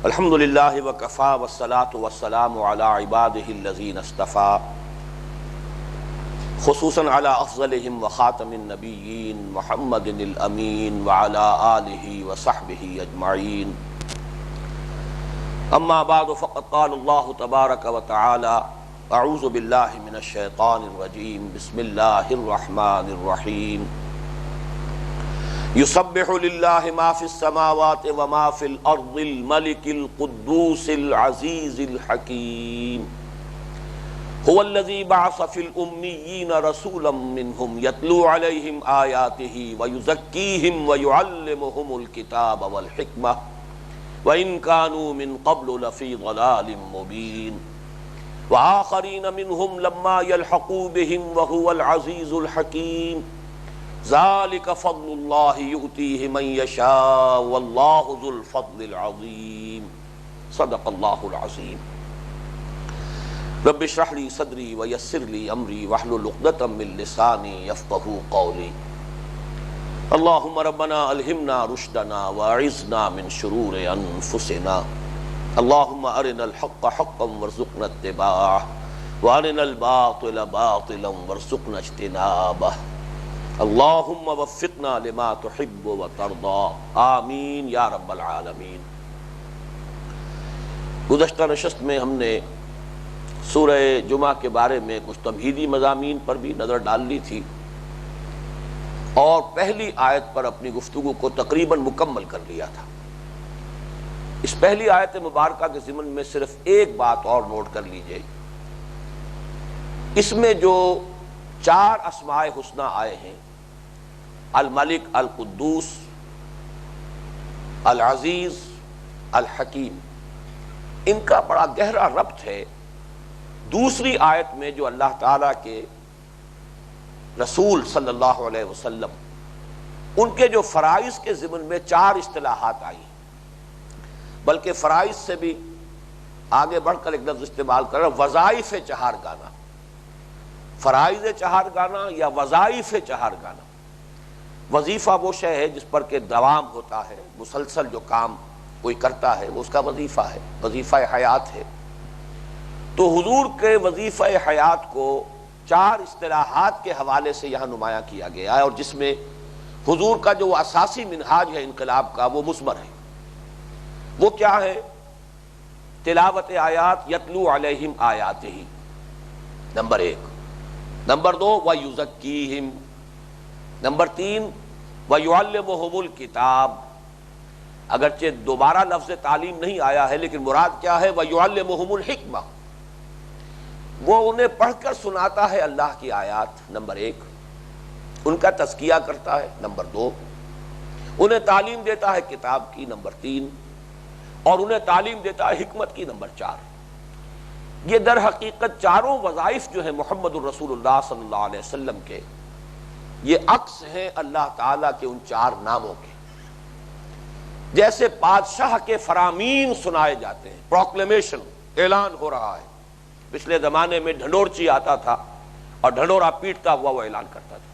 الحمد للہ وکفا والصلاة والسلام علی عبادہ الذین اصطفیٰ خصوصاً علی افضلہم وخاتم النبیین محمد الامین وعلی آلہ وصحبہ اجمعین اما بعد فقد قال اللہ تبارک وتعالی اعوذ باللہ من الشیطان الرجیم بسم اللہ الرحمن الرحیم یسبح للہ ما فی السماوات وما فی الارض الملک القدوس العزیز الحکیم هو الذی بعث فی الامیین رسولا منہم یتلو علیہم آیاتہ ویزکیہم ویعلمہم الکتاب والحکمہ وإن كانوا من قبل لفی ضلال مبین وآخرین منہم لما یلحقوا بہم وهو العزیز الحکیم ذالک فضل اللہ یؤتیہ من یشاء واللہ ذو الفضل العظیم صدق اللہ العظیم رب اشرح لی صدری ویسر لی امری واحلل عقدۃ من لسانی یفقہوا قولی اللہم ربنا الہمنا رشدنا واعذنا من شرور انفسنا اللہم ارنا الحق حقا وارزقنا اتباعہ وارنا الباطل باطلا وارزقنا اجتنابہ اللہم وفقنا لما تحب وترضى آمین یا رب العالمین۔ گزشتہ نشست میں ہم نے سورہ جمعہ کے بارے میں کچھ تمہیدی مضامین پر بھی نظر ڈال لی تھی اور پہلی آیت پر اپنی گفتگو کو تقریباً مکمل کر لیا تھا۔ اس پہلی آیت مبارکہ کے ضمن میں صرف ایک بات اور نوٹ کر لیجئے، اس میں جو 4 اسماء حسنی آئے ہیں، الملک، القدوس، العزیز، الحکیم، ان کا بڑا گہرا ربط ہے دوسری آیت میں جو اللہ تعالیٰ کے رسول صلی اللہ علیہ وسلم ان کے جو فرائض کے ضمن میں 4 اصطلاحات آئی، بلکہ فرائض سے بھی آگے بڑھ کر ایک لفظ استعمال کر رہا ہے، وظائف چہارگانہ، فرائض چہارگانہ یا وظائف چہارگانہ۔ وظیفہ وہ شے ہے جس پر کہ دوام ہوتا ہے، مسلسل جو کام کوئی کرتا ہے وہ اس کا وظیفہ ہے، وظیفہ حیات ہے۔ تو حضور کے وظیفہ حیات کو 4 اصطلاحات کے حوالے سے یہاں نمایاں کیا گیا ہے، اور جس میں حضور کا جو اساسی منہاج ہے انقلاب کا وہ مثمر ہے۔ وہ کیا ہے؟ تلاوت آیات، یتلو علیہم آیاتہ، نمبر 1۔ نمبر 2 وَيُزَكِّيهِمْ، نمبر 3 وَيُعَلِّمُهُمُ الْكِتَابَ، اگرچہ دوبارہ لفظ تعلیم نہیں آیا ہے لیکن مراد کیا ہے؟ وَيُعَلِّمُهُمُ الْحِكْمَةَ، وہ انہیں پڑھ کر سناتا ہے اللہ کی آیات، نمبر 1، ان کا تزکیہ کرتا ہے، نمبر 2، انہیں تعلیم دیتا ہے کتاب کی، نمبر 3، اور انہیں تعلیم دیتا ہے حکمت کی، نمبر 4۔ یہ در حقیقت 4 وظائف جو ہیں محمد الرسول اللہ صلی اللہ علیہ وسلم کے، یہ عکس ہیں اللہ تعالیٰ کے ان 4 ناموں کے۔ جیسے بادشاہ کے فرامین سنائے جاتے ہیں، پروکلیمیشن، اعلان ہو رہا ہے۔ پچھلے زمانے میں ڈھنڈورچی آتا تھا اور ڈھنڈورا پیٹتا ہوا وہ اعلان کرتا تھا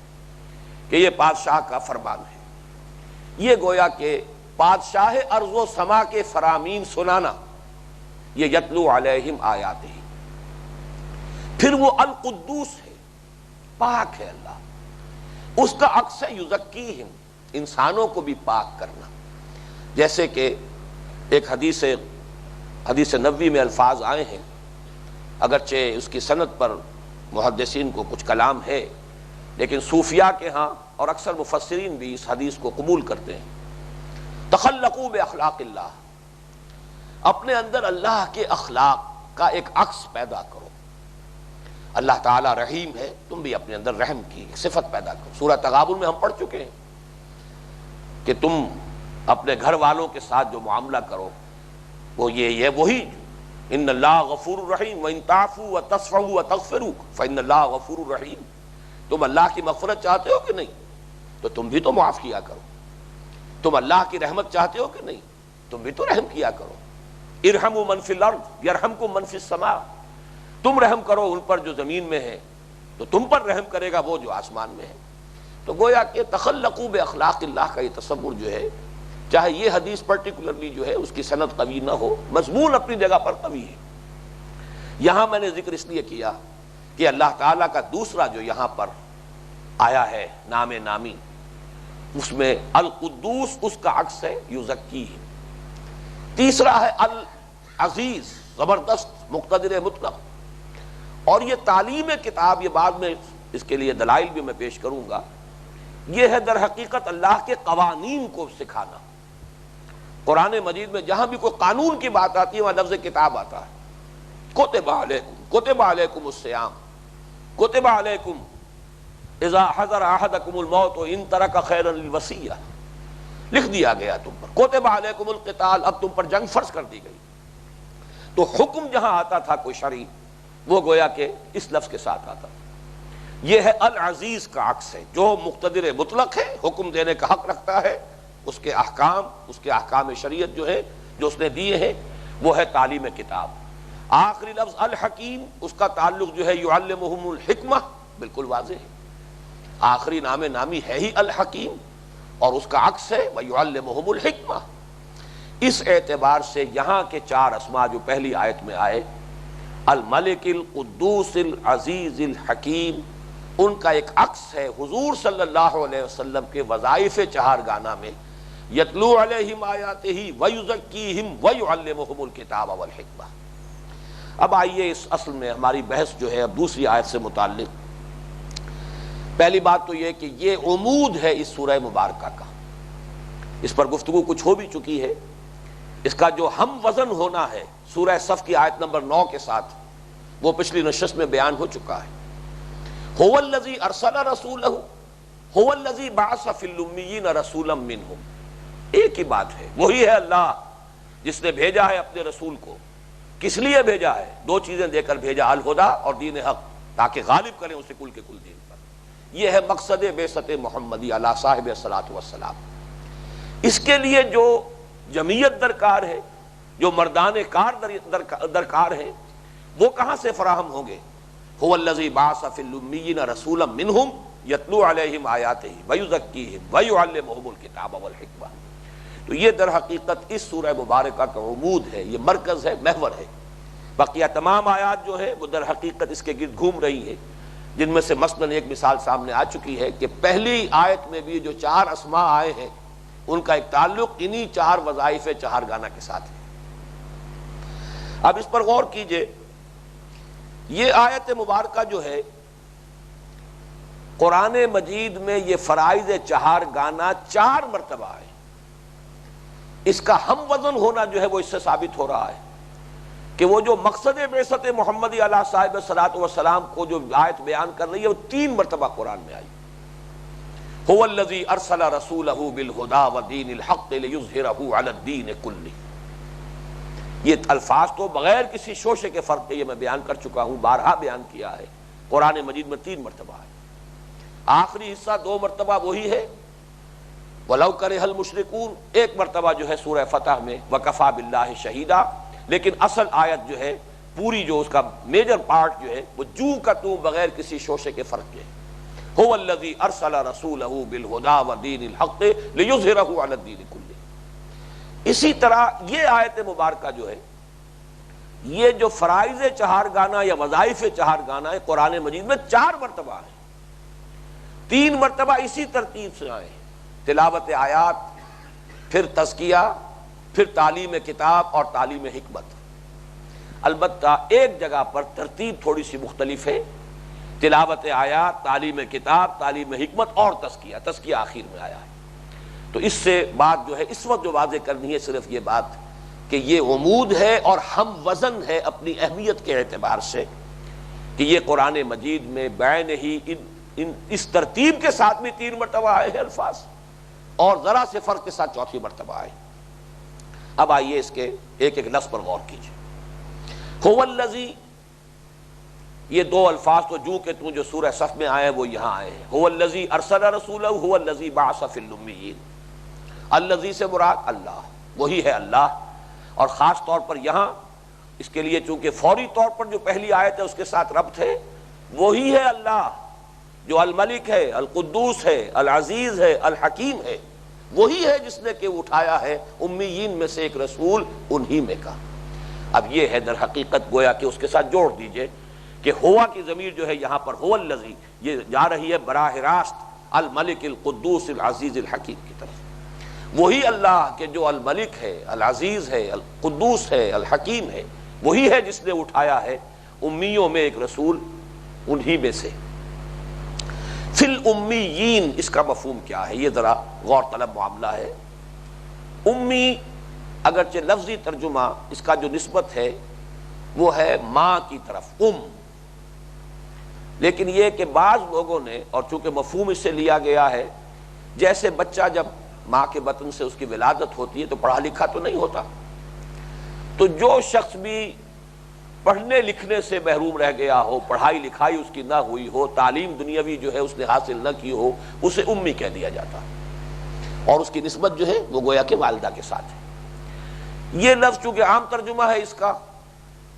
کہ یہ بادشاہ کا فرمان ہے۔ یہ گویا کہ بادشاہ ارض و سما کے فرامین سنانا، یہ یتلو علیہم آیاتہ۔ پھر وہ القدوس ہے، پاک ہے اللہ، اس کا عکس ہے یزکیہم، انسانوں کو بھی پاک کرنا۔ جیسے کہ ایک حدیث نبوی میں الفاظ آئے ہیں، اگرچہ اس کی سند پر محدثین کو کچھ کلام ہے، لیکن صوفیاء کے ہاں اور اکثر مفسرین بھی اس حدیث کو قبول کرتے ہیں۔ تخلقوا باخلاق اللہ، اپنے اندر اللہ کے اخلاق کا ایک عکس پیدا کرو۔ اللہ تعالیٰ رحیم ہے، تم بھی اپنے اندر رحم کی ایک صفت پیدا کرو۔ سورہ تغابن میں ہم پڑھ چکے ہیں کہ تم اپنے گھر والوں کے ساتھ جو معاملہ کرو وہ یہ وہی، ان اللہ غفور الرحیم وان تعفوا وتصفحوا وتغفروا فان اللہ غفور الرحیم۔ تم اللہ کی مغفرت چاہتے ہو کہ نہیں؟ تو تم بھی تو معاف کیا کرو۔ تم اللہ کی رحمت چاہتے ہو کہ نہیں؟ تم بھی تو رحم کیا کرو۔ ارحموا من فی الارض یرحمکم من فی السماء، تم رحم کرو ان پر جو زمین میں ہے تو تم پر رحم کرے گا وہ جو آسمان میں ہے۔ تو گویا کہ تخلقوا باخلاق اللہ کا یہ تصور جو ہے چاہے یہ حدیث پرٹیکولرلی جو ہے اس کی سند قوی نہ ہو، مضمون اپنی جگہ پر قوی ہے۔ یہاں میں نے ذکر اس لیے کیا کہ اللہ تعالیٰ کا دوسرا جو یہاں پر آیا ہے نام نامی، اس میں القدوس اس کا عکس ہے یزکی۔ تیسرا ہے العزیز، زبردست، مقتدر مطلق۔ اور یہ تعلیم کتاب، یہ بعد میں اس کے لیے دلائل بھی میں پیش کروں گا، یہ ہے در حقیقت اللہ کے قوانین کو سکھانا۔ قرآن مجید میں جہاں بھی کوئی قانون کی بات آتی ہے وہاں لفظ کتاب آتا ہے۔ کتب علیکم الصیام، کتب علیکم اذا حضر احدکم الموت ان ترک خیرا للوصیہ، لکھ دیا گیا تم پر۔ کتب علیکم القتال، اب تم پر جنگ فرض کر دی گئی۔ تو حکم جہاں آتا تھا کوئی شرعی، وہ گویا کہ اس لفظ کے ساتھ آتا تھا۔ یہ ہے العزیز کا عکس ہے، جو مقتدر مطلق ہے، حکم دینے کا حق رکھتا ہے، اس کے احکام شریعت جو ہے جو اس نے دیے ہیں وہ ہے تعلیم کتاب۔ آخری لفظ الحکیم، اس کا تعلق جو ہے یعلمہم الحکمہ، بالکل واضح ہے۔ آخری نام نامی ہے ہی الحکیم، اور اس کا عکس ہے وَيُعَلِّمُهُمُ الْحِکْمَةَ۔ اس اعتبار سے یہاں کے چار اسماء جو پہلی آیت میں آئے، الملک، القدوس، العزیز، الحکیم، ان کا ایک عکس ہے حضور صلی اللہ علیہ وسلم کے وظائف چہارگانہ میں، یتلو علیہم آیاتہ ویزکیہم ویعلمہم الکتاب والحکمہ۔ اب آئیے اس اصل میں ہماری بحث جو ہے اب دوسری آیت سے متعلق۔ پہلی بات تو یہ کہ یہ عمود ہے اس سورہ مبارکہ کا، اس پر گفتگو کچھ ہو بھی چکی ہے۔ اس کا جو ہم وزن ہونا ہے سورہ صف کی آیت نمبر 9 کے ساتھ، وہ پچھلی نشست میں بیان ہو چکا ہے۔ هو الذی ارسل رسولہ، هو الذی بعث فی الامیین رسولا منہم، ایک ہی بات ہے، وہی ہے اللہ جس نے بھیجا ہے اپنے رسول کو۔ کس لیے بھیجا ہے؟ دو چیزیں دے کر بھیجا، الہدیٰ اور دین حق، تاکہ غالب کریں اسے کل کے کل دین پر۔ یہ ہے مقصد بعثت محمدی علی صاحب الصلاۃ والسلام۔ اس کے لیے جو جمعیت درکار ہے، جو مردان کار درکار ہے، وہ کہاں سے فراہم ہوں گے؟ هو الذی بعث فی الامیین رسولا منہم یتلو علیہم آیاتہ ویزکیہم ویعلمہم الکتاب والحکمہ۔ تو یہ در حقیقت اس سورہ مبارکہ کا عمود ہے، یہ مرکز ہے، محور ہے۔ بقیہ تمام آیات جو ہے وہ در حقیقت اس کے گرد گھوم رہی ہیں، جن میں سے مثلاً ایک مثال سامنے آ چکی ہے کہ پہلی آیت میں بھی جو چار اسماء آئے ہیں ان کا ایک تعلق انہی چار وظائف چہارگانہ کے ساتھ ہے۔ اب اس پر غور کیجئے، یہ آیت مبارکہ جو ہے قرآن مجید میں یہ فرائض چہارگانہ 4 مرتبہ ہے۔ اس کا ہم وزن ہونا جو ہے وہ اس سے ثابت ہو رہا ہے کہ وہ جو مقصد بعثت محمدی علی صاحب الصلاۃ والسلام کو جو آیت بیان کر رہی ہے وہ 3 مرتبہ قرآن میں آئی۔ هو الذی ارسل رسولہ بالہدی ودین الحق لیظہرہ علی الدین کلہ۔ یہ الفاظ تو بغیر کسی شوشے کے فرق کے یہ میں بیان کر چکا ہوں، بارہا بیان کیا ہے، قرآن مجید میں 3 مرتبہ ہے۔ آخری حصہ 2 مرتبہ وہی ہے، وَلَوْ كَرِهَ الْمُشْرِكُونَ، ایک مرتبہ جو ہے سورہ فتح میں وَكَفَى بِاللَّهِ شَهِيدًا۔ لیکن اصل آیت جو ہے پوری، جو اس کا میجر پارٹ جو ہے وہ جو کا تو بغیر کسی شوشے کے فرق کے، هو الذی ارسل رسولہ بالہدی ودین الحق لیظہرہ علی الدین کلہ۔ اسی طرح یہ آیت مبارکہ جو ہے، یہ جو فرائض چہارگانہ یا وظائف چہارگانہ ہے قرآن مجید میں 4 مرتبہ ہے، 3 مرتبہ اسی ترتیب سے آئے، تلاوت آیات، پھر تزکیہ، پھر تعلیم کتاب اور تعلیم حکمت۔ البتہ ایک جگہ پر ترتیب تھوڑی سی مختلف ہے، تلاوت آیات، تعلیم کتاب، تعلیم حکمت اور تزکیہ، تزکیہ آخر میں آیا ہے۔ تو اس سے بات جو ہے اس وقت جو واضح کرنی ہے صرف یہ بات کہ یہ عمود ہے اور ہم وزن ہے اپنی اہمیت کے اعتبار سے، کہ یہ قرآن مجید میں بین ہی اس ترتیب کے ساتھ بھی 3 مرتبہ آئے ہیں الفاظ، اور ذرا سے فرق کے ساتھ 4تھی مرتبہ آئے۔ اب آئیے اس کے ایک ایک لفظ پر غور کیجیے۔ هو الذی، یہ 2 الفاظ تو جو سورہ صف میں آئے ہیں وہ یہاں آئے ہیں۔ هو الذی ارسل رسولہ، هو الذی بعث فی الامیین۔ الذی سے مراد اللہ، وہی ہے اللہ، اور خاص طور پر یہاں اس کے لیے چونکہ فوری طور پر جو پہلی آیت ہے اس کے ساتھ ربط ہے، وہی ہے اللہ جو الملک ہے، القدوس ہے، العزیز ہے، الحکیم ہے۔ وہی ہے جس نے کہ اٹھایا ہے امیین میں سے ایک رسول انہی میں کا۔ اب یہ ہے در حقیقت گویا کہ اس کے ساتھ جوڑ دیجئے کہ ہوا کی ضمیر جو ہے یہاں پر هو الذی، یہ جا رہی ہے براہ راست الملک القدوس العزیز الحکیم کی طرف۔ وہی اللہ کہ جو الملک ہے، العزیز ہے، القدوس ہے، الحکیم ہے، وہی ہے جس نے اٹھایا ہے امیوں میں ایک رسول انہی میں سے۔ فی الامیین، اس کا مفہوم کیا ہے؟ یہ ذرا غور طلب معاملہ ہے۔ امی اگرچہ لفظی ترجمہ اس کا جو نسبت ہے وہ ہے ماں کی طرف، لیکن یہ کہ بعض لوگوں نے، اور چونکہ مفہوم اس سے لیا گیا ہے جیسے بچہ جب ماں کے بطن سے اس کی ولادت ہوتی ہے تو پڑھا لکھا تو نہیں ہوتا، تو جو شخص بھی پڑھنے لکھنے سے محروم رہ گیا ہو، پڑھائی لکھائی اس کی نہ ہوئی ہو، تعلیم دنیاوی جو ہے اس نے حاصل نہ کی ہو، اسے امی کہہ دیا جاتا، اور اس کی نسبت جو ہے وہ گویا کہ والدہ کے ساتھ ہے۔ یہ لفظ چونکہ عام ترجمہ ہے اس کا،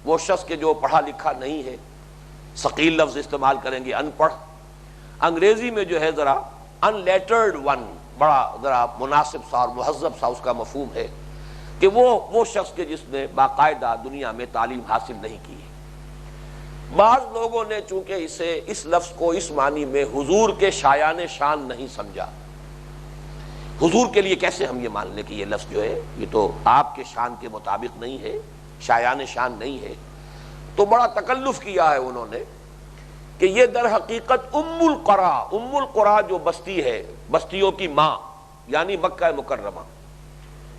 وہ شخص کے جو پڑھا لکھا نہیں ہے، ثقیل لفظ استعمال کریں گے ان پڑھ، انگریزی میں جو ہے ذرا ان لیٹرڈ ون، بڑا ذرا مناسب سا اور مہذب سا اس کا مفہوم ہے کہ وہ شخص کے جس نے باقاعدہ دنیا میں تعلیم حاصل نہیں کی ہے۔ بعض لوگوں نے چونکہ اس لفظ کو اس معنی میں حضور کے شایان شان نہیں سمجھا۔ حضور کے لیے کیسے ہم یہ مان لیں کہ یہ لفظ جو ہے یہ تو آپ کے شان کے مطابق نہیں ہے، شایان شان نہیں ہے، تو بڑا تکلف کیا ہے انہوں نے کہ یہ در حقیقت ام القرا جو بستی ہے، بستیوں کی ماں، یعنی مکہ مکرمہ،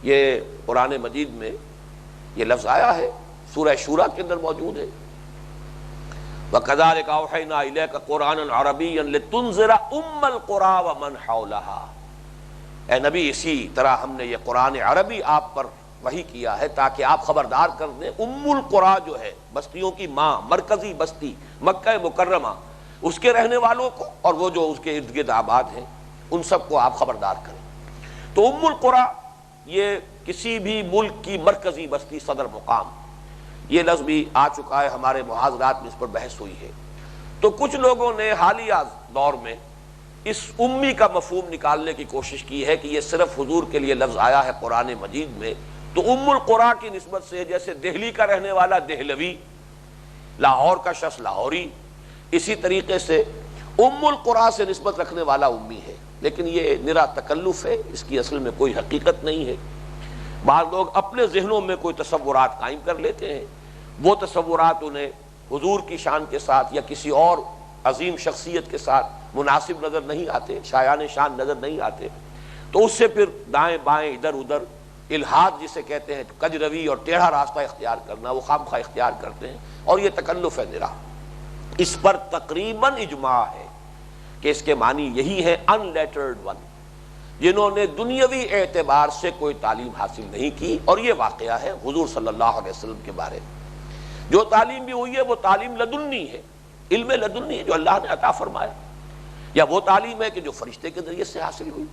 یہ قرآن مجید میں یہ لفظ آیا ہے، سورہ شورى کے اندر موجود ہے۔ وَكَذَلِكَ أَوْحَيْنَا إِلَيْكَ قُرْآنًا عَرَبِيًّا لِتُنذِرَ أُمَّ الْقُرَىٰ وَمَنْ حَوْلَهَا، اے نبی اسی طرح ہم نے یہ قرآن عربی آپ پر وحی کیا ہے تاکہ آپ خبردار کر دیں ام القرا جو ہے بستیوں کی ماں، مرکزی بستی مکہ مکرمہ، اس کے رہنے والوں کو اور وہ جو اس کے ارد گرد آباد ہیں ان سب کو آپ خبردار کریں۔ تو ام القرا یہ کسی بھی ملک کی مرکزی بستی، صدر مقام، یہ لفظ بھی آ چکا ہے، ہمارے محاضرات میں اس پر بحث ہوئی ہے۔ تو کچھ لوگوں نے حالیہ دور میں اس امی کا مفہوم نکالنے کی کوشش کی ہے کہ یہ صرف حضور کے لیے لفظ آیا ہے قرآن مجید میں، تو ام القرا کی نسبت سے جیسے دہلی کا رہنے والا دہلوی، لاہور کا شخص لاہوری، اسی طریقے سے ام القرا سے نسبت رکھنے والا امی ہے، لیکن یہ نرا تکلف ہے، اس کی اصل میں کوئی حقیقت نہیں ہے۔ بعض لوگ اپنے ذہنوں میں کوئی تصورات قائم کر لیتے ہیں، وہ تصورات انہیں حضور کی شان کے ساتھ یا کسی اور عظیم شخصیت کے ساتھ مناسب نظر نہیں آتے، شایان شان نظر نہیں آتے، تو اس سے پھر دائیں بائیں ادھر ادھر الحاد جسے کہتے ہیں، کج روی اور ٹیڑھا راستہ اختیار کرنا، وہ خام خواہ اختیار کرتے ہیں، اور یہ تکلف ہے نرا۔ اس پر تقریباً اجماع ہے کہ اس کے معنی یہی ہے ان لیٹرڈ ون، جنہوں نے دنیاوی اعتبار سے کوئی تعلیم حاصل نہیں کی، اور یہ واقعہ ہے حضور صلی اللہ علیہ وسلم کے بارے میں۔ جو تعلیم بھی ہوئی ہے وہ تعلیم لدنی ہے، علم لدنی ہے جو اللہ نے عطا فرمایا، یا وہ تعلیم ہے کہ جو فرشتے کے ذریعے سے حاصل ہوئی۔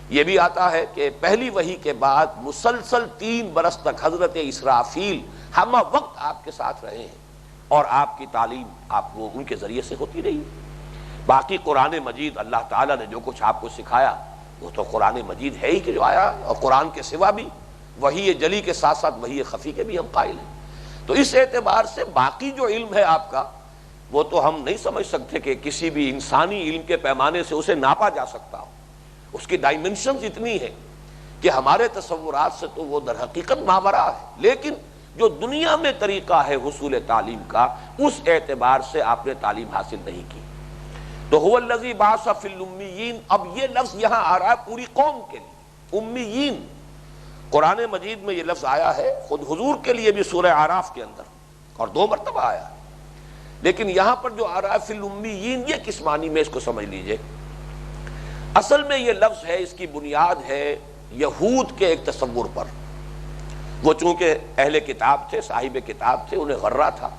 یہ بھی آتا ہے کہ پہلی وحی کے بعد مسلسل 3 برس تک حضرت اسرافیل ہمہ وقت آپ کے ساتھ رہے ہیں، اور آپ کی تعلیم آپ کو ان کے ذریعے سے ہوتی رہی۔ باقی قرآن مجید اللہ تعالیٰ نے جو کچھ آپ کو سکھایا وہ تو قرآن مجید ہے ہی کہ جو آیا ہے، اور قرآن کے سوا بھی وحی جلی کے ساتھ ساتھ وحی خفی کے بھی ہم قائل ہیں۔ تو اس اعتبار سے باقی جو علم ہے آپ کا وہ تو ہم نہیں سمجھ سکتے کہ کسی بھی انسانی علم کے پیمانے سے اسے ناپا جا سکتا ہو، اس کی ڈائمنشنز اتنی ہیں کہ ہمارے تصورات سے تو وہ در حقیقت ماورا ہے، لیکن جو دنیا میں طریقہ ہے حصول تعلیم کا، اس اعتبار سے آپ نے تعلیم حاصل نہیں کی۔ تو هو الذی بعث فی الامیین، اب یہ لفظ یہاں آ رہا ہے پوری قوم کے لیے، امیین۔ قرآن مجید میں یہ لفظ آیا ہے خود حضور کے لیے بھی سورہ اعراف کے اندر، اور 2 مرتبہ آیا ہے، لیکن یہاں پر جو آ رہا ہے فی الامیین، یہ کس معنی میں اس کو سمجھ لیجئے۔ اصل میں یہ لفظ ہے، اس کی بنیاد ہے یہود کے ایک تصور پر۔ وہ چونکہ اہل کتاب تھے، صاحب کتاب تھے، انہیں غرہ تھا۔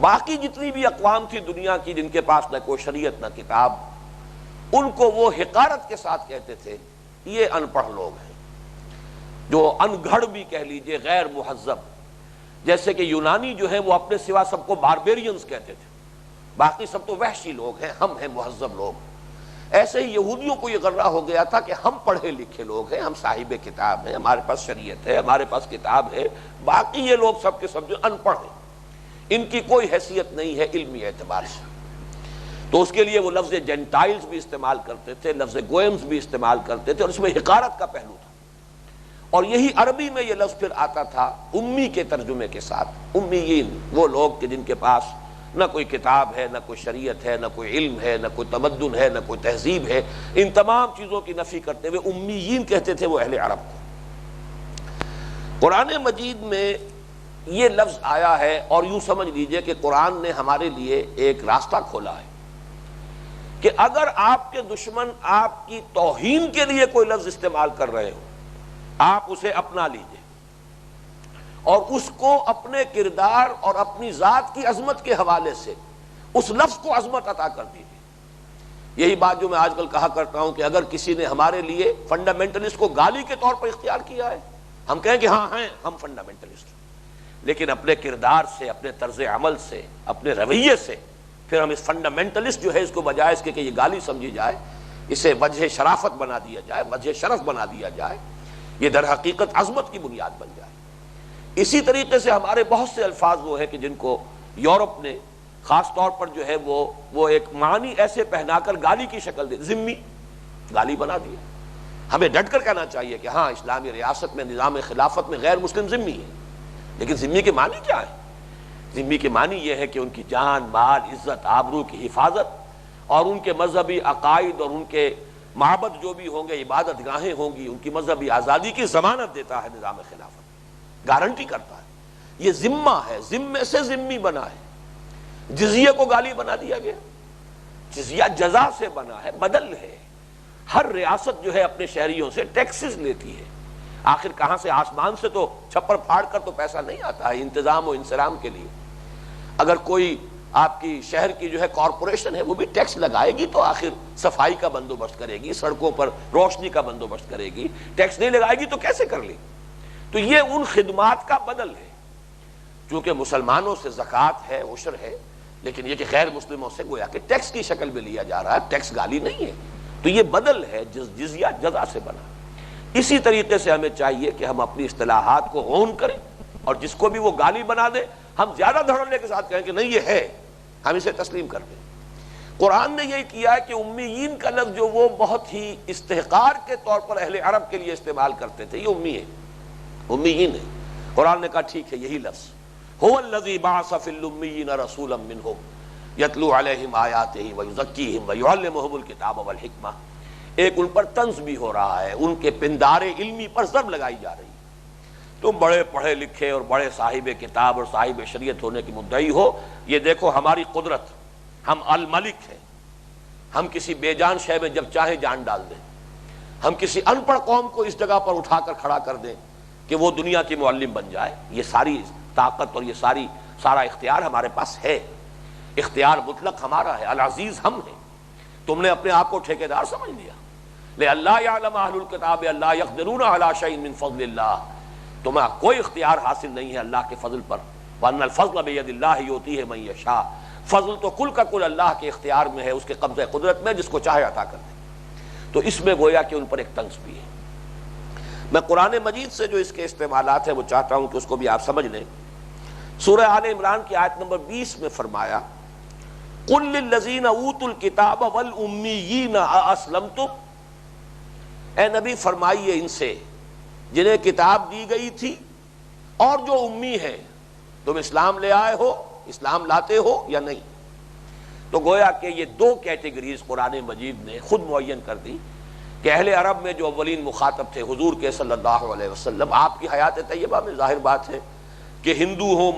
باقی جتنی بھی اقوام تھی دنیا کی جن کے پاس نہ کوئی شریعت نہ کتاب، ان کو وہ حقارت کے ساتھ کہتے تھے یہ ان پڑھ لوگ ہیں، جو ان گھڑ بھی کہہ لیجئے، غیر مہذب۔ جیسے کہ یونانی جو ہے وہ اپنے سوا سب کو باربیرینز کہتے تھے، باقی سب تو وحشی لوگ ہیں، ہم ہیں مہذب لوگ۔ ایسے ہی یہودیوں کو یہ غرہ ہو گیا تھا کہ ہم پڑھے لکھے لوگ ہیں، ہم صاحب کتاب ہیں، ہمارے پاس شریعت ہے، ہمارے پاس کتاب ہے، باقی یہ لوگ سب کے سب جو ان پڑھ ہیں، ان کی کوئی حیثیت نہیں ہے علمی اعتبار سے۔ تو اس کے لیے وہ لفظ جینٹائلز بھی استعمال کرتے تھے، لفظ گوئمز بھی استعمال کرتے تھے، اور اس میں حقارت کا پہلو تھا۔ اور یہی عربی میں یہ لفظ پھر آتا تھا امی کے ترجمے کے ساتھ۔ امیین وہ لوگ کہ جن کے پاس نہ کوئی کتاب ہے، نہ کوئی شریعت ہے، نہ کوئی علم ہے، نہ کوئی تمدن ہے، نہ کوئی تہذیب ہے، ان تمام چیزوں کی نفی کرتے ہوئے امیین کہتے تھے وہ اہل عرب کو۔ قرآن مجید میں یہ لفظ آیا ہے، اور یوں سمجھ لیجئے کہ قرآن نے ہمارے لیے ایک راستہ کھولا ہے کہ اگر آپ کے دشمن آپ کی توہین کے لیے کوئی لفظ استعمال کر رہے ہو، آپ اسے اپنا لیجئے اور اس کو اپنے کردار اور اپنی ذات کی عظمت کے حوالے سے اس لفظ کو عظمت عطا کر دیجئے۔ یہی بات جو میں آج کل کہا کرتا ہوں کہ اگر کسی نے ہمارے لیے فنڈامنٹلسٹ کو گالی کے طور پر اختیار کیا ہے، ہم کہیں کہ ہاں ہیں ہم فنڈامنٹلسٹ، لیکن اپنے کردار سے، اپنے طرز عمل سے، اپنے رویے سے پھر ہم اس فنڈامنٹلسٹ جو ہے اس کو بجائے اس کے کہ یہ گالی سمجھی جائے، اسے وجہ شرافت بنا دیا جائے، وجہ شرف بنا دیا جائے، یہ در حقیقت عظمت کی بنیاد بن جائے۔ اسی طریقے سے ہمارے بہت سے الفاظ وہ ہیں کہ جن کو یورپ نے خاص طور پر جو ہے وہ ایک معنی ایسے پہنا کر گالی کی شکل دے، ذمی گالی بنا دیا۔ ہمیں ڈٹ کر کہنا چاہیے کہ ہاں اسلامی ریاست میں، نظام خلافت میں غیر مسلم ذمی ہے، لیکن ذمی کے معنی کیا ہے؟ ذمی کے معنی یہ ہے کہ ان کی جان، مال، عزت، آبرو کی حفاظت، اور ان کے مذہبی عقائد اور ان کے معبد جو بھی ہوں گے، عبادت گاہیں ہوں گی، ان کی مذہبی آزادی کی ضمانت دیتا ہے نظام خلافت، گارنٹی کرتا ہے۔ یہ ذمہ ہے، ذمے سے ذمی بنا ہے۔ جزیہ کو گالی بنا دیا گیا، جزیہ جزا سے بنا ہے، بدل ہے۔ ہر ریاست جو ہے اپنے شہریوں سے ٹیکسز لیتی ہے، آخر کہاں سے؟ آسمان سے تو چھپر پھاڑ کر تو پیسہ نہیں آتا ہے انتظام و انصرام کے لیے۔ اگر کوئی آپ کی شہر کی جو ہے کارپوریشن ہے وہ بھی ٹیکس لگائے گی تو آخر صفائی کا بندوبست کرے گی، سڑکوں پر روشنی کا بندوبست کرے گی، ٹیکس نہیں لگائے گی تو کیسے کر لے؟ تو یہ ان خدمات کا بدل ہے۔ چونکہ مسلمانوں سے زکوٰۃ ہے، عشر ہے، لیکن یہ کہ غیر مسلموں سے گویا کہ ٹیکس کی شکل میں لیا جا رہا ہے، ٹیکس گالی نہیں ہے، تو یہ بدل ہے، جزیہ جزا سے بنا۔ اسی طریقے سے ہمیں چاہیے کہ ہم اپنی اصطلاحات کو ہون کریں، اور جس کو بھی وہ گالی بنا دے ہم زیادہ دھڑلے کے ساتھ کہیں کہ نہیں یہ ہے، ہم اسے تسلیم کر دیں۔ قرآن نے یہی کیا ہے کہ امیین کا لفظ جو وہ بہت ہی استحقار کے طور پر اہل عرب کے لیے استعمال کرتے تھے، یہ امی ہے، امیین ہے۔ قرآن نے کہا ٹھیک ہے، یہی لفظ هو الذی بعث فی الامیین رسولا منہم یتلو علیہم آیاتہ ویزکیہم ویعلمہم الکتاب والحکمہ۔ ایک ان پر طنز بھی ہو رہا ہے، ان کے پندار علمی پر ضرب لگائی جا رہی ہے۔ تم بڑے پڑھے لکھے اور بڑے صاحب کتاب اور صاحب شریعت ہونے کی مدعی ہو، یہ دیکھو ہماری قدرت، ہم الملک ہیں، ہم کسی بے جان شے میں جب چاہیں جان ڈال دیں، ہم کسی ان پڑھ قوم کو اس جگہ پر اٹھا کر کھڑا کر دیں کہ وہ دنیا کی معلم بن جائے۔ یہ ساری طاقت اور یہ سارا اختیار ہمارے پاس ہے، اختیار مطلق ہمارا ہے، العزیز ہم ہیں۔ تم نے اپنے آپ کو ٹھیکیدار سمجھ لیا۔ لِأَلَّا يَعْلَمَ أَهْلُ الْكِتَابِ أَلَّا يَقْدِرُونَ عَلَىٰ شَيْءٍ مِّن فَضْلِ اللَّهِ، تمہیں کوئی اختیار حاصل نہیں ہے اللہ کے فضل پر۔ وَأَنَّ الْفَضْلَ بِيَدِ اللَّهِ يُؤْتِيهِ مَن يَشَاءُ، فضل تو کل کا کل اللہ کے اختیار میں ہے، اس کے قبضہ قدرت میں، جس کو چاہے عطا کر دے۔ تو اس میں گویا کہ ان پر ایک طنز بھی ہے۔ میں قرآن مجید سے جو اس کے استعمالات ہیں وہ چاہتا ہوں کہ اس کو بھی آپ سمجھ لیں۔ سورہ آل عمران کی آیت نمبر 20 میں فرمایا قُلْ لِلَّذِينَ أُوتُوا الْكِتَابَ وَالْأُمِّيِّينَ أَأَسْلَمْتُمْ، اے نبی فرمائیے ان سے جنہیں کتاب دی گئی تھی اور جو امی ہیں، تم اسلام لے آئے ہو، اسلام لاتے ہو یا نہیں؟ تو گویا کہ یہ دو کیٹیگریز قرآن مجید نے خود معین کر دی کہ اہل عرب میں جو اولین مخاطب تھے حضور کے صلی اللہ علیہ وسلم، آپ کی حیات طیبہ میں ظاہر بات ہے کہ ہندو ہوں،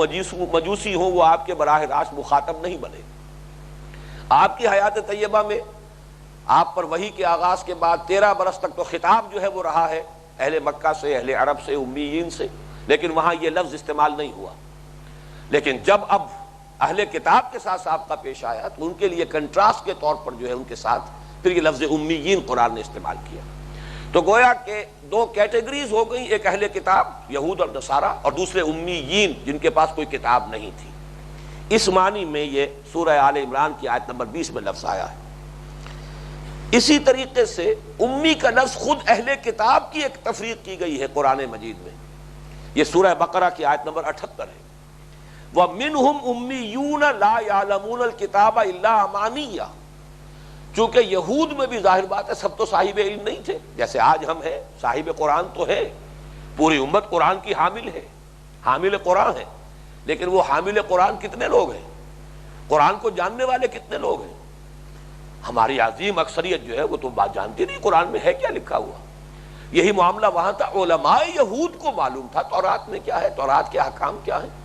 مجوسی ہوں، وہ آپ کے براہ راست مخاطب نہیں بنے۔ آپ کی حیات طیبہ میں آپ پر وحی کے آغاز کے بعد 13 برس تک تو خطاب جو ہے وہ رہا ہے اہل مکہ سے، اہل عرب سے، امیین سے، لیکن وہاں یہ لفظ استعمال نہیں ہوا۔ لیکن جب اب اہل کتاب کے ساتھ سابقہ پیش آیا تو ان کے لیے کنٹراسٹ کے طور پر جو ہے ان کے ساتھ پھر یہ لفظ امیین قرآن نے استعمال کیا۔ تو گویا کہ دو کیٹیگریز ہو گئیں، ایک اہل کتاب یہود اور نصارہ، اور دوسرے امیین جن کے پاس کوئی کتاب نہیں تھی۔ اس معنی میں یہ سورہ آل عمران کی آیت نمبر 20 میں لفظ آیا ہے۔ اسی طریقے سے امی کا لفظ خود اہل کتاب کی ایک تفریق کی گئی ہے قرآن مجید میں. یہ سورہ بقرہ کی آیت نمبر 78 ہے. وَمِنْهُمْ أُمِّيُّونَ لَا يَعْلَمُونَ الْكِتَابَ إِلَّا أَمَانِيَّ. چونکہ یہود میں بھی ظاہر بات ہے سب تو صاحب علم نہیں تھے، جیسے آج ہم ہیں صاحب قرآن تو ہے، پوری امت قرآن کی حامل ہے، حامل قرآن ہے، لیکن وہ حامل قرآن کتنے لوگ ہیں؟ قرآن کو جاننے والے کتنے لوگ ہیں؟ ہماری عظیم اکثریت جو ہے وہ تو بات جانتی نہیں قرآن میں ہے کیا لکھا ہوا. یہی معاملہ وہاں تھا. علماء یہود کو معلوم تھا تورات میں کیا ہے، تورات کے احکام کیا ہیں،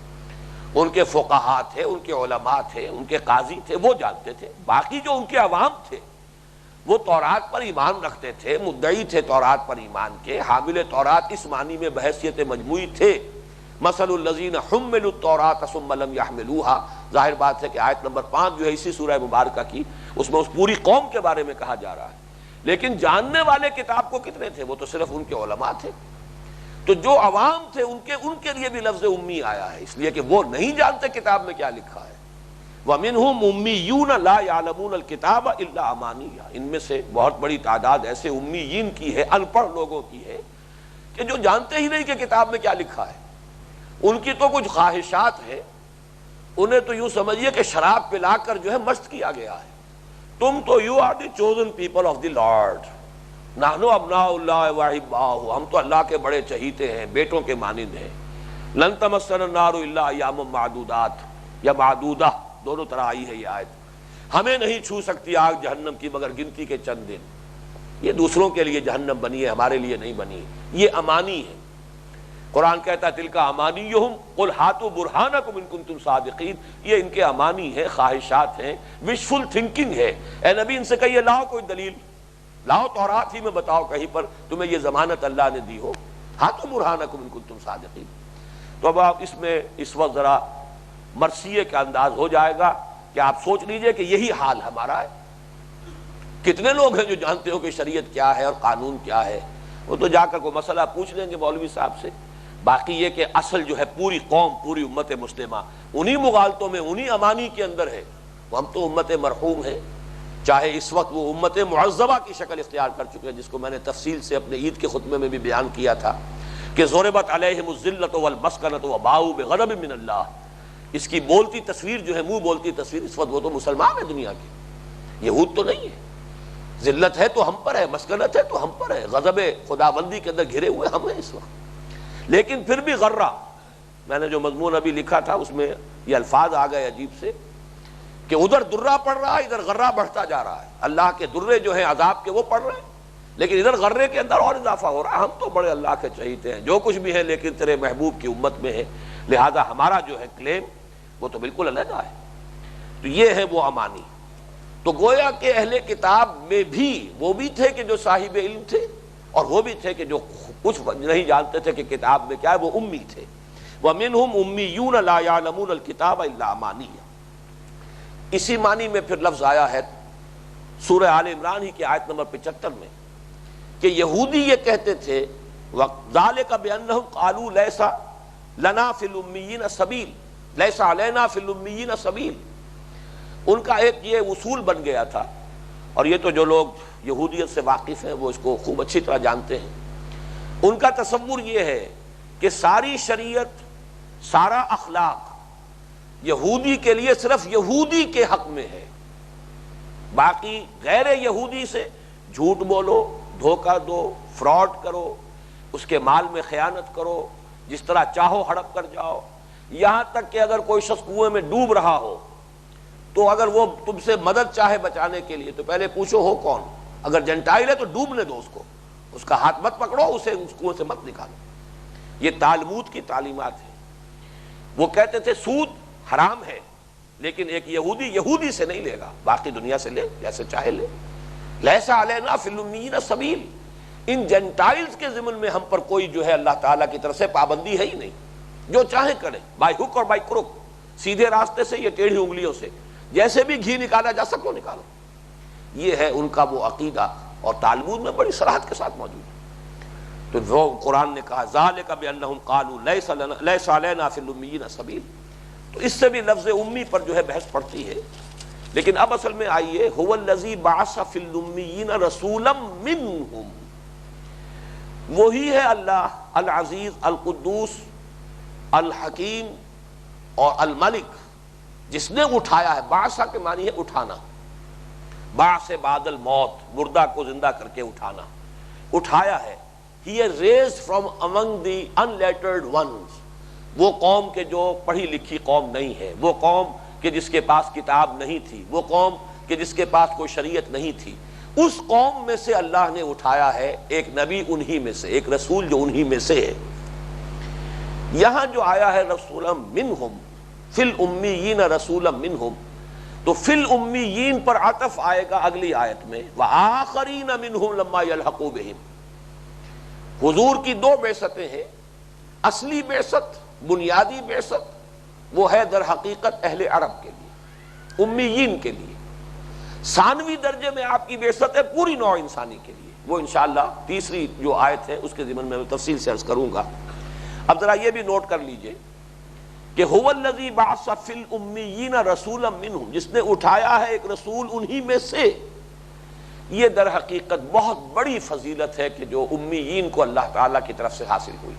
ان کے فقہاء تھے، ان کے علماء تھے، ان کے قاضی تھے، وہ جانتے تھے. باقی جو ان کے عوام تھے وہ تورات پر ایمان رکھتے تھے، مدعی تھے تورات پر ایمان کے، حامل تورات اس معنی میں بحیثیت مجموعی تھے. مثل الذین حملوا التوراۃ ثم لم يحملوها. ظاہر بات ہے کہ آیت نمبر 5 جو ہے اسی سورہ مبارکہ کی، اس میں اس پوری قوم کے بارے میں کہا جا رہا ہے. لیکن جاننے والے کتاب کو کتنے تھے؟ وہ تو صرف ان کے علماء تھے. تو جو عوام تھے ان کے لیے بھی لفظ امی آیا ہے، اس لیے کہ وہ نہیں جانتے کتاب میں کیا لکھا ہے. وَمِنْهُمْ أُمِّيُّونَ لَا يَعْلَمُونَ الْكِتَابَ إِلَّا أَمَانِيَّ. ان میں سے بہت بڑی تعداد ایسے امیین کی ہے، ان پڑھ لوگوں کی ہے کہ جو جانتے ہی نہیں کہ کتاب میں کیا لکھا ہے. ان کی تو کچھ خواہشات ہیں، انہیں تو یوں سمجھیے کہ شراب پلا کر جو ہے مست کیا گیا ہے. تم تو you are the chosen people of the Lord, نحن ابناء اللہ واحباہ، ہم تو اللہ کے بڑے چہیتے ہیں، بیٹوں کے مانند ہیں. لن تمسنا النار الا ایام معدودات یا معدودہ، دونوں طرح آئی ہے یہ آیت. ہمیں نہیں چھو سکتی آگ جہنم کی مگر گنتی کے چند دن. یہ دوسروں کے لیے جہنم بنی ہے، ہمارے لیے نہیں بنی. یہ امانی ہے. قرآن کہتا ہے تلک امانیہم قل ہاتوا برہانکم ان کنتم صادقین. یہ ان کے امانی ہے، خواہشات ہیں، وشفل تھنکنگ ہے. اے نبی ان سے کہیے لاؤ کوئی دلیل، لاؤ تورات ہی میں بتاؤ کہیں پر تمہیں یہ ضمانت اللہ نے دی ہو. ہاتوا برہانکم ان کنتم صادقین. تو اب آپ اس میں اس وقت ذرا مرثیے کا انداز ہو جائے گا کہ آپ سوچ لیجئے کہ یہی حال ہمارا ہے. کتنے لوگ ہیں جو جانتے ہو کہ شریعت کیا ہے اور قانون کیا ہے؟ وہ تو جا کر کوئی مسئلہ پوچھ لیں گے مولوی صاحب سے. باقی یہ کہ اصل جو ہے پوری قوم، پوری امت مسلمہ انہی مغالطوں میں، انہی امانی کے اندر ہے. ہم تو امت مرحوم ہیں، چاہے اس وقت وہ امت معذبہ کی شکل اختیار کر چکے ہیں، جس کو میں نے تفصیل سے اپنے عید کے خطبے میں بھی بیان کیا تھا کہ ضربت علیہم الذلۃ والمسکنۃ وباؤوا بغضب من اللہ. اس کی بولتی تصویر جو ہے، منہ بولتی تصویر، اس وقت وہ تو مسلمان ہے دنیا کے، یہود تو نہیں ہے. ذلت ہے تو ہم پر ہے، مسکنت ہے تو ہم پر ہے، غضب خداوندی کے اندر گھرے ہوئے ہم ہیں اس وقت. لیکن پھر بھی غرہ، میں نے جو مضمون ابھی لکھا تھا اس میں یہ الفاظ آ گئے عجیب سے کہ ادھر درہ پڑ رہا ہے، ادھر غرہ بڑھتا جا رہا ہے. اللہ کے درے جو ہیں عذاب کے وہ پڑ رہے ہیں، لیکن ادھر غرے کے اندر اور اضافہ ہو رہا ہے. ہم تو بڑے اللہ کے چہیتے ہیں، جو کچھ بھی ہے لیکن تیرے محبوب کی امت میں ہے، لہذا ہمارا جو ہے کلیم وہ تو بالکل علیحدہ ہے. تو یہ ہے وہ امانی. تو گویا کہ اہل کتاب میں بھی وہ بھی تھے کہ جو صاحب علم تھے، اور وہ بھی تھے کہ جو کچھ نہیں جانتے تھے کہ کتاب میں کیا ہے، وہ امی تھے. وَمِنْهُمْ أُمِّيُّونَ لَا يَعْلَمُونَ الْكِتَابَ إِلَّا أَمَانِيَّ. اسی معنی میں پھر لفظ آیا ہے سورہ آل عمران ہی کی آیت نمبر 75 میں کہ یہودی یہ کہتے تھے وَذَلِكَ بِأَنَّهُمْ قَالُوا لَيْسَ لَنَا فِي الْأُمِّيِّينَ سَبِيلٌ لَيْسَ عَلَيْنَا فِي الْأُمِّيِّينَ سَبِيلٌ. ان کا ایک یہ اصول بن گیا تھا، اور یہ تو جو لوگ یہودیت سے واقف ہیں وہ اس کو خوب اچھی طرح جانتے ہیں. ان کا تصور یہ ہے کہ ساری شریعت، سارا اخلاق یہودی کے لیے صرف یہودی کے حق میں ہے، باقی غیر یہودی سے جھوٹ بولو، دھوکہ دو، فراڈ کرو، اس کے مال میں خیانت کرو، جس طرح چاہو ہڑپ کر جاؤ. یہاں تک کہ اگر کوئی شخص کنویں میں ڈوب رہا ہو تو اگر وہ تم سے مدد چاہے بچانے کے لیے تو پہلے پوچھو ہو کون. اگر جنٹائل ہے تو ڈوبنے دو اس کو، اس کا ہاتھ مت پکڑو، اسے اس کنویں سے مت نکالو. یہ تالمود کی تعلیمات ہیں. وہ کہتے تھے سود حرام ہے، لیکن ایک یہودی سے نہیں لے گا، باقی دنیا سے لے جیسے چاہے لے. لیس علینا فی الأمیین سبیل. ان جنٹائلز کے ضمن میں ہم پر کوئی جو ہے اللہ تعالیٰ کی طرف سے پابندی ہے ہی نہیں، جو چاہیں کریں، بائی ہک اور بائی کرک، سیدھے راستے سے یا ٹیڑھی انگلیوں سے، جیسے بھی گھی نکالا جا سکو نکالو. یہ ہے ان کا وہ عقیدہ، اور تالمود میں بڑی صراحت کے ساتھ موجود ہے. تو وہ قرآن نے کہا ذالک بانہم قالوا لیس علینا فی الأمیین سبیل. تو اس سے بھی لفظ امی پر جو ہے بحث پڑتی ہے لیکن اب اصل میں آئیے، هو الذی بعث فی الامیین رسولا منہم، وہی ہے اللہ العزیز القدوس الحکیم اور الملک جس نے اٹھایا ہے۔ بعثہ کے معنی ہے اٹھانا، بعث بعد الموت، مردہ کو زندہ کر کے اٹھانا، اٹھایا ہے۔ He has raised from among the unlettered ones، وہ قوم کے جو پڑھی لکھی قوم نہیں ہے، وہ قوم کہ جس کے پاس کتاب نہیں تھی، وہ قوم کہ جس کے پاس کوئی شریعت نہیں تھی، اس قوم میں سے اللہ نے اٹھایا ہے ایک نبی انہی میں سے، ایک رسول جو انہی میں سے ہے۔ یہاں جو آیا ہے رسولا منہم فی الامیین رسولا منہم، تو فی الامیین پر عطف آئے گا اگلی آیت میں، وآخرین منہم لما یلحقوا بہم۔ حضور کی دو بعثتیں ہیں، اصلی بعثت بنیادی بعثت وہ ہے در حقیقت اہل عرب کے لیے، امیین کے لیے۔ ثانوی درجے میں آپ کی بعثت ہے پوری نوع انسانی کے لیے، وہ انشاءاللہ تیسری جو آیت ہے اس کے ضمن میں تفصیل سے عرض کروں گا۔ اب ذرا یہ بھی نوٹ کر لیجئے کہ هو الذی بعث فی الامیین رسولا منہم، جس نے اٹھایا ہے ایک رسول انہی میں سے، یہ در حقیقت بہت بڑی فضیلت ہے کہ جو امیین کو اللہ تعالیٰ کی طرف سے حاصل ہوئی۔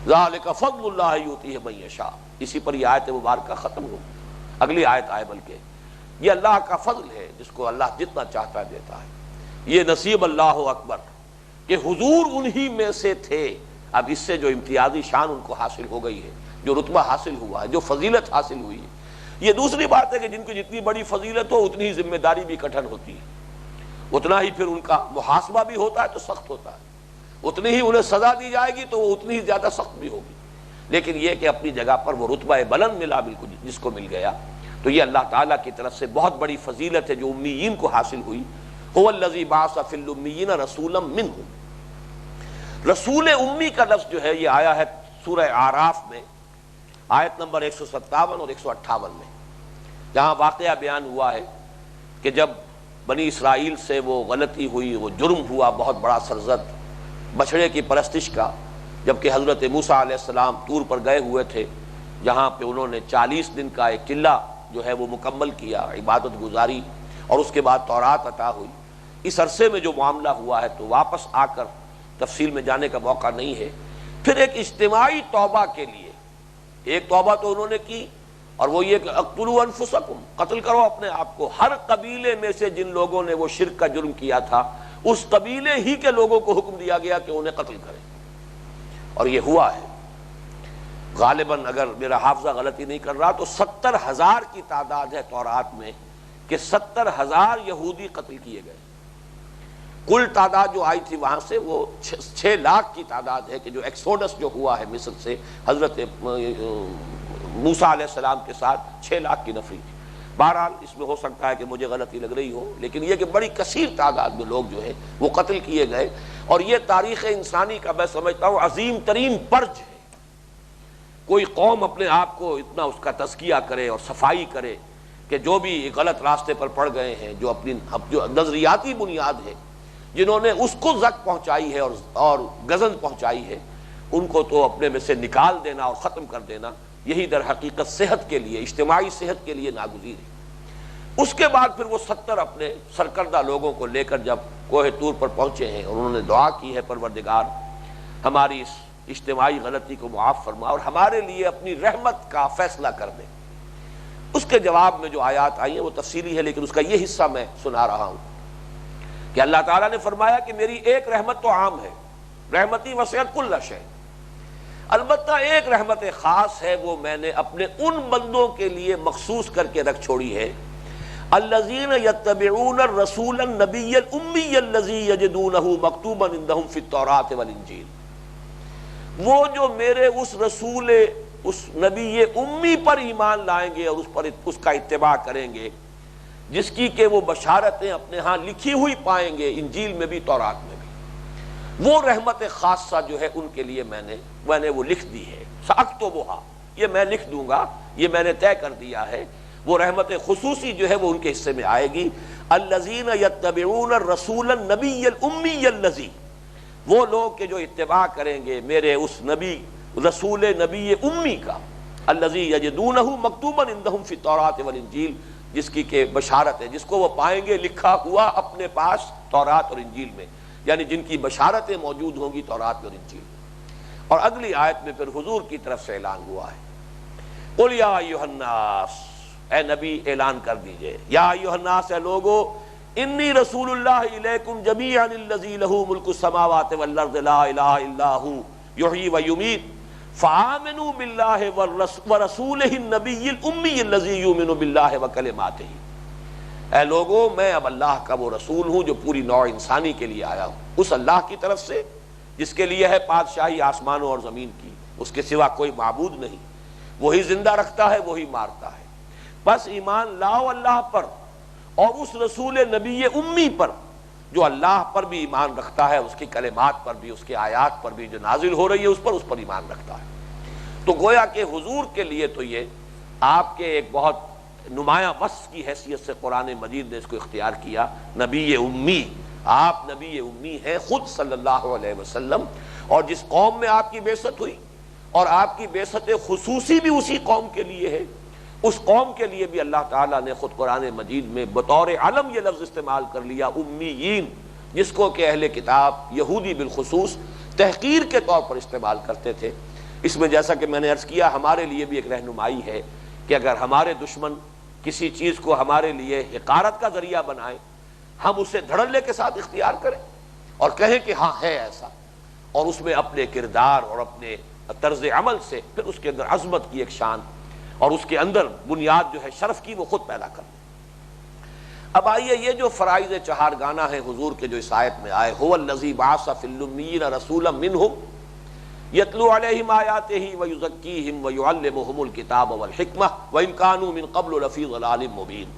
ذالک فضل اللہ یؤتیہ من یشاء، اسی پر یہ آیت مبارکہ ختم ہو، اگلی آیت آئے بلکہ یہ اللہ کا فضل ہے، جس کو اللہ جتنا چاہتا ہے دیتا ہے۔ یہ نصیب اللہ اکبر کہ حضور انہی میں سے تھے۔ اب اس سے جو امتیازی شان ان کو حاصل ہو گئی ہے، جو رتبہ حاصل ہوا ہے، جو فضیلت حاصل ہوئی ہے، یہ دوسری بات ہے کہ جن کو جتنی بڑی فضیلت ہو اتنی ہی ذمہ داری بھی کٹھن ہوتی ہے، اتنا ہی پھر ان کا محاسبہ بھی ہوتا ہے تو سخت ہوتا ہے، اتنی ہی انہیں سزا دی جائے گی تو وہ اتنی ہی زیادہ سخت بھی ہوگی۔ لیکن یہ کہ اپنی جگہ پر وہ رتبہ بلند ملا بالکل جس کو مل گیا، تو یہ اللہ تعالیٰ کی طرف سے بہت بڑی فضیلت ہے جو امیین کو حاصل ہوئی۔ هو الذی بعث فی الامیین رسولا منہم، رسول امی کا لفظ جو ہے یہ آیا ہے سورہ اعراف میں آیت نمبر 157 اور 158 میں، جہاں واقعہ بیان ہوا ہے کہ جب بنی اسرائیل سے وہ غلطی ہوئی، وہ جرم ہوا بہت بڑا سرزد بچھڑے کی پرستش کا، جبکہ حضرت موسیٰ علیہ السلام طور پر گئے ہوئے تھے، جہاں پہ انہوں نے 40 دن کا ایک چلہ جو ہے وہ مکمل کیا، عبادت گزاری، اور اس کے بعد تورات عطا ہوئی۔ اس عرصے میں جو معاملہ ہوا ہے تو واپس آ کر تفصیل میں جانے کا موقع نہیں ہے۔ پھر ایک اجتماعی توبہ کے لیے ایک توبہ تو انہوں نے کی، اور وہ یہ کہ اقتلوا انفسکم، قتل کرو اپنے آپ کو۔ ہر قبیلے میں سے جن لوگوں نے وہ شرک کا جرم کیا تھا اس قبیلے ہی کے لوگوں کو حکم دیا گیا کہ انہیں قتل کریں، اور یہ ہوا ہے۔ غالباً اگر میرا حافظہ غلطی نہیں کر رہا تو 70,000 کی تعداد ہے تورات میں کہ 70,000 یہودی قتل کیے گئے۔ کل تعداد جو آئی تھی وہاں سے وہ 6 لاکھ کی تعداد ہے کہ جو ایکسوڈس جو ہوا ہے مصر سے حضرت موسیٰ علیہ السلام کے ساتھ 6 لاکھ کی نفری تھی۔ بہرحال اس میں ہو سکتا ہے کہ مجھے غلطی لگ رہی ہو، لیکن یہ کہ بڑی کثیر تعداد میں لوگ جو ہے وہ قتل کیے گئے، اور یہ تاریخ انسانی کا میں سمجھتا ہوں عظیم ترین پرچ ہے۔ کوئی قوم اپنے آپ کو اتنا اس کا تزکیہ کرے اور صفائی کرے کہ جو بھی غلط راستے پر پڑ گئے ہیں، جو اپنی جو نظریاتی بنیاد ہے، جنہوں نے اس کو زک پہنچائی ہے اور گزن پہنچائی ہے، ان کو تو اپنے میں سے نکال دینا اور ختم کر دینا، یہی در حقیقت صحت کے لیے، اجتماعی صحت کے لیے ناگزیر ہے۔ اس کے بعد پھر وہ 70 اپنے سرکردہ لوگوں کو لے کر جب کوہ طور پر پہنچے ہیں، اور انہوں نے دعا کی ہے پروردگار ہماری اس اجتماعی غلطی کو معاف فرما اور ہمارے لیے اپنی رحمت کا فیصلہ کر دے۔ اس کے جواب میں جو آیات آئی ہیں وہ تفصیلی ہے، لیکن اس کا یہ حصہ میں سنا رہا ہوں کہ اللہ تعالیٰ نے فرمایا کہ میری ایک رحمت تو عام ہے، رحمتی وسعت کل شیء، البتہ ایک رحمت خاص ہے، وہ میں نے اپنے ان بندوں کے لیے مخصوص کر کے رکھ چھوڑی ہے، الذین یتبعون الرسول النبی الامی الذی یجدونہ مکتوبا عندہم فی التوراۃ والانجیل، وہ جو میرے اس رسول اس نبی امی پر ایمان لائیں گے اور اس کا اتباع کریں گے، جس کی کہ وہ بشارتیں اپنے ہاں لکھی ہوئی پائیں گے، انجیل میں بھی تورات میں بھی، وہ رحمت خاصہ جو ہے ان کے لیے میں نے وہ لکھ دی ہے، ساکتبھا، یہ میں لکھ دوں گا، یہ میں نے طے کر دیا ہے۔ وہ رحمت خصوصی جو ہے وہ ان کے حصے میں آئے گی، الذین یتبعون الرسول النبی الامی الذی، وہ لوگ کہ جو اتباع کریں گے میرے اس نبی رسول نبی امی کا، الذی یجدونہ مکتوبا عندہم فی التوراۃ والانجیل، جس کی کہ بشارت ہے، جس کو وہ پائیں گے لکھا ہوا اپنے پاس تورات اور انجیل میں، یعنی جن کی بشارتیں موجود ہوں گی تورات اور انجیل میں۔ اور اگلی آیت میں پھر حضور کی طرف سے اعلان ہوا ہے، قل یا ایھا الناس، اے نبی اعلان کر دیجئے، یا ایھا الناس، اے لوگو، انی رسول اللہ الیکم جمیعا الذی لہ ملک السماوات والارض لا الہ الا ھو یحیی ویمیت فآمنوا باللہ ورسولہ النبی الامی الذی یؤمن باللہ وکلماتہ۔ اے لوگو، میں اب اللہ کا وہ رسول ہوں جو پوری نوع انسانی کے لیے آیا ہوں، اس اللہ کی طرف سے جس کے لیے ہے بادشاہی آسمانوں اور زمین کی، اس کے سوا کوئی معبود نہیں، وہی زندہ رکھتا ہے، وہی مارتا ہے۔ بس ایمان لاؤ اللہ پر اور اس رسول نبی امی پر جو اللہ پر بھی ایمان رکھتا ہے، اس کی کلمات پر بھی، اس کی آیات پر بھی جو نازل ہو رہی ہے اس پر ایمان رکھتا ہے۔ تو گویا کہ حضور کے لیے تو یہ آپ کے ایک بہت نمایاں وصف کی حیثیت سے قرآن مجید نے اس کو اختیار کیا، نبی امی، آپ نبی امی ہیں خود صلی اللہ علیہ وسلم، اور جس قوم میں آپ کی بعثت ہوئی اور آپ کی بعثت خصوصی بھی اسی قوم کے لیے ہے، اس قوم کے لیے بھی اللہ تعالیٰ نے خود قرآن مجید میں بطور علم یہ لفظ استعمال کر لیا، امیین، جس کو کہ اہل کتاب یہودی بالخصوص تحقیر کے طور پر استعمال کرتے تھے۔ اس میں جیسا کہ میں نے عرض کیا، ہمارے لیے بھی ایک رہنمائی ہے کہ اگر ہمارے دشمن کسی چیز کو ہمارے لیے حقارت کا ذریعہ بنائیں، ہم اسے دھڑلے کے ساتھ اختیار کریں اور کہیں کہ ہاں ہے ایسا، اور اس میں اپنے کردار اور اپنے طرز عمل سے پھر اس کے اندر عظمت کی ایک شان اور اس کے اندر بنیاد جو ہے شرف کی، وہ خود پیدا کر لیں۔ اب آئیے، یہ جو فرائض چہارگانہ ہیں حضور کے جو اس آیت میں آئے، هو الذی بعث فی الامیین رسولا منہم یتلو علیہم آیاتہ ویزکیہم ویعلمہم الکتاب والحکمہ وان کانوا من قبل لفی ضلال مبین۔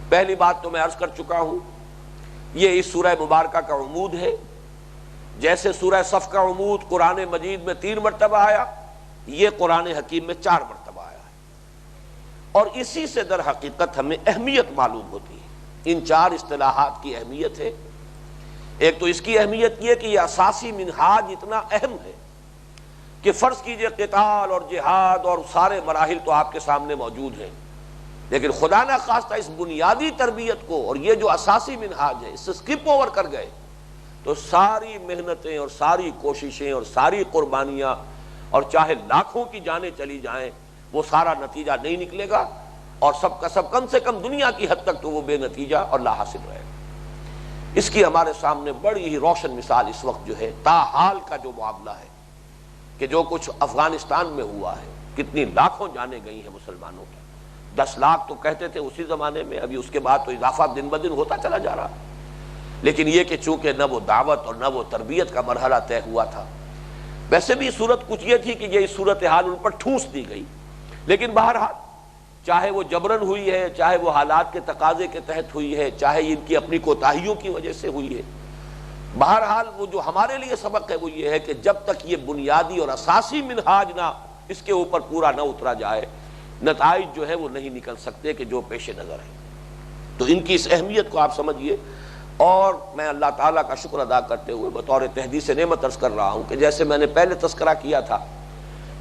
پہلی بات تو میں عرض کر چکا ہوں، یہ اس سورہ مبارکہ کا عمود ہے۔ جیسے سورہ صف کا عمود قرآن مجید میں 3 مرتبہ آیا، یہ قرآن حکیم میں 4 مرتبہ آیا ہے، اور اسی سے در حقیقت ہمیں اہمیت معلوم ہوتی ہے۔ ان 4 اصطلاحات کی اہمیت ہے۔ ایک تو اس کی اہمیت یہ کہ یہ اساسی منہاج اتنا اہم ہے کہ فرض کیجئے قتال اور جہاد اور سارے مراحل تو آپ کے سامنے موجود ہیں، لیکن خدا نہ خواستہ اس بنیادی تربیت کو اور یہ جو اساسی منہاج ہے اس سے سکپ اوور کر گئے تو ساری محنتیں اور ساری کوششیں اور ساری قربانیاں اور چاہے لاکھوں کی جانیں چلی جائیں، وہ سارا نتیجہ نہیں نکلے گا، اور سب کا سب کم سے کم دنیا کی حد تک تو وہ بے نتیجہ اور لا حاصل رہے گا۔ اس کی ہمارے سامنے بڑی ہی روشن مثال اس وقت جو ہے تاحال کا جو معاملہ ہے کہ جو کچھ افغانستان میں ہوا ہے، کتنی لاکھوں جانیں گئی ہیں مسلمانوں کی، 10 لاکھ تو کہتے تھے اسی زمانے میں، ابھی اس کے بعد تو اضافہ دن بدن ہوتا چلا جا رہا، لیکن یہ کہ چونکہ نہ وہ دعوت اور نہ وہ تربیت کا مرحلہ طے ہوا تھا۔ ویسے بھی صورت کچھ یہ تھی کہ یہ صورتحال ان پر ٹھوس دی گئی، لیکن بہرحال چاہے وہ جبرن ہوئی ہے، چاہے وہ حالات کے تقاضے کے تحت ہوئی ہے، چاہے ان کی اپنی کوتاہیوں کی وجہ سے ہوئی ہے، بہرحال وہ جو ہمارے لیے سبق ہے وہ یہ ہے کہ جب تک یہ بنیادی اور اساسی منہاج نہ اس کے اوپر پورا نہ اترا جائے، نتائج جو ہے وہ نہیں نکل سکتے کہ جو پیش نظر ہے۔ تو ان کی اس اہمیت کو آپ سمجھیے، اور میں اللہ تعالیٰ کا شکر ادا کرتے ہوئے بطور تحدیث نعمت عرض کر رہا ہوں کہ جیسے میں نے پہلے تذکرہ کیا تھا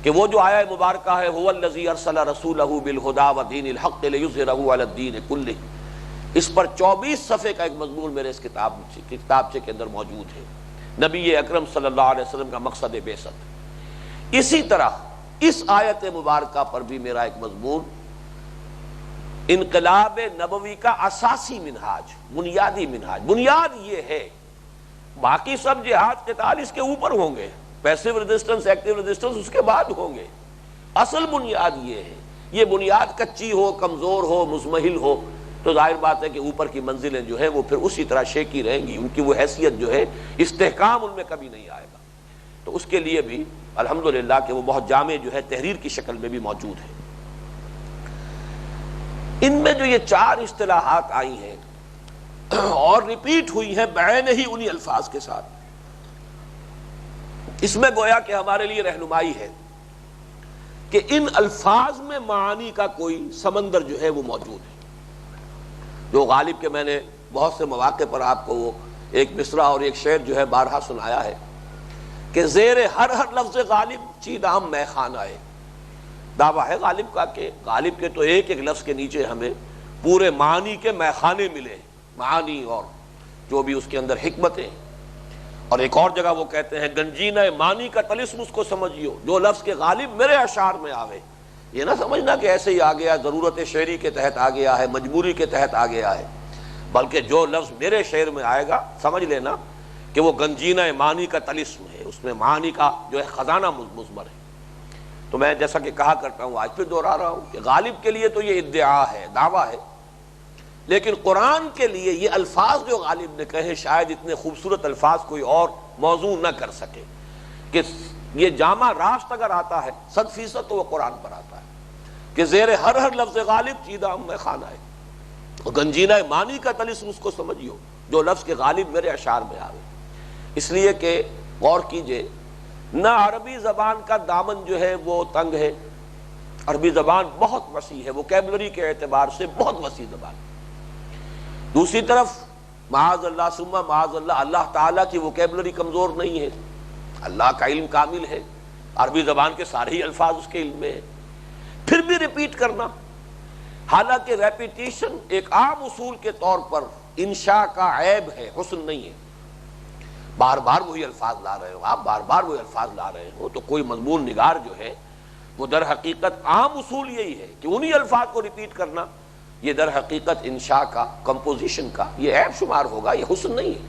کہ وہ جو آیہ مبارکہ ہے هو الذی ارسل رسولہ بالہدی ودین الحق لیظہرہ علی الدین کلہ، اس پر 24 صفحے کا ایک مضمون میرے اس کتابچے کے اندر موجود ہے، نبی اکرم صلی اللہ علیہ وسلم کا مقصد بعثت۔ اسی طرح اس آیت مبارکہ پر بھی میرا ایک مضمون انقلاب نبوی کا اساسی منہاج، بنیادی منہاج، بنیاد یہ ہے، باقی سب جہاد قتال اس کے اوپر ہوں گے، پیسیو ریزسٹنس ایکٹیو ریزسٹنس اس کے بعد ہوں گے، اصل بنیاد یہ ہے۔ یہ بنیاد کچی ہو، کمزور ہو، مزمحل ہو تو ظاہر بات ہے کہ اوپر کی منزلیں جو ہے وہ پھر اسی طرح شیکی رہیں گی، ان کی وہ حیثیت جو ہے استحکام ان میں کبھی نہیں آئے گا۔ تو اس کے لیے بھی الحمدللہ کہ وہ بہت جامع جو ہے تحریر کی شکل میں بھی موجود ہے۔ ان میں جو یہ 4 اصطلاحات آئی ہیں اور ریپیٹ ہوئی ہیں بعین ہی انہی الفاظ کے ساتھ، اس میں گویا کہ ہمارے لیے رہنمائی ہے کہ ان الفاظ میں معانی کا کوئی سمندر جو ہے وہ موجود ہے، جو غالب کے میں نے بہت سے مواقع پر آپ کو وہ ایک مصرع اور ایک شعر جو ہے بارہا سنایا ہے کہ زیر ہر لفظ غالب چیدام میں خانہ ہے۔ دعویٰ ہے غالب کا کہ غالب کے تو ایک ایک لفظ کے نیچے ہمیں پورے معانی کے میخانے ملے، معانی اور جو بھی اس کے اندر حکمتیں. اور ایک اور جگہ وہ کہتے ہیں گنجینہ معنی کا طلسم اس کو سمجھیو جو لفظ کے غالب میرے اشعار میں آوے. یہ نہ سمجھنا کہ ایسے ہی آ گیا، ضرورت شعری کے تحت آ گیا ہے، مجبوری کے تحت آ گیا ہے، بلکہ جو لفظ میرے شعر میں آئے گا سمجھ لینا کہ وہ گنجینہ معنی کا طلسم ہے، اس میں معانی کا جو ہے خزانہ مضمر ہے. تو میں جیسا کہ کہا کرتا ہوں، آج پھر دوہرا رہا ہوں کہ غالب کے لیے تو یہ ادعا ہے، دعویٰ ہے، لیکن قرآن کے لیے یہ الفاظ جو غالب نے کہے شاید اتنے خوبصورت الفاظ کوئی اور موضوع نہ کر سکے کہ یہ جامع راست اگر آتا ہے 100% تو وہ قرآن پر آتا ہے کہ زیر ہر لفظ غالب چیدہ میں خانہ ہے. گنجینہ معنی کا طلسم اس کو سمجھیو جو لفظ کے غالب میرے اشعار میں آوے. اس لیے کہ غور کیجئے، نہ عربی زبان کا دامن جو ہے وہ تنگ ہے، عربی زبان بہت وسیع ہے، ووکیبلری کے اعتبار سے بہت وسیع زبان. دوسری طرف معاذ اللہ ثم معاذ اللہ، اللہ تعالیٰ کی ووکیبلری کمزور نہیں ہے، اللہ کا علم کامل ہے، عربی زبان کے سارے ہی الفاظ اس کے علم میں ہیں. پھر بھی ریپیٹ کرنا، حالانکہ ریپیٹیشن ایک عام اصول کے طور پر انشاء کا عیب ہے، حسن نہیں ہے. بار بار وہی الفاظ لا رہے ہو آپ، بار بار وہی الفاظ لا رہے ہو تو کوئی مضمون نگار جو ہے وہ در حقیقت عام اصول یہی ہے کہ انہی الفاظ کو ریپیٹ کرنا، یہ در حقیقت انشاء کا، کمپوزیشن کا یہ عیب شمار ہوگا، یہ حسن نہیں ہے.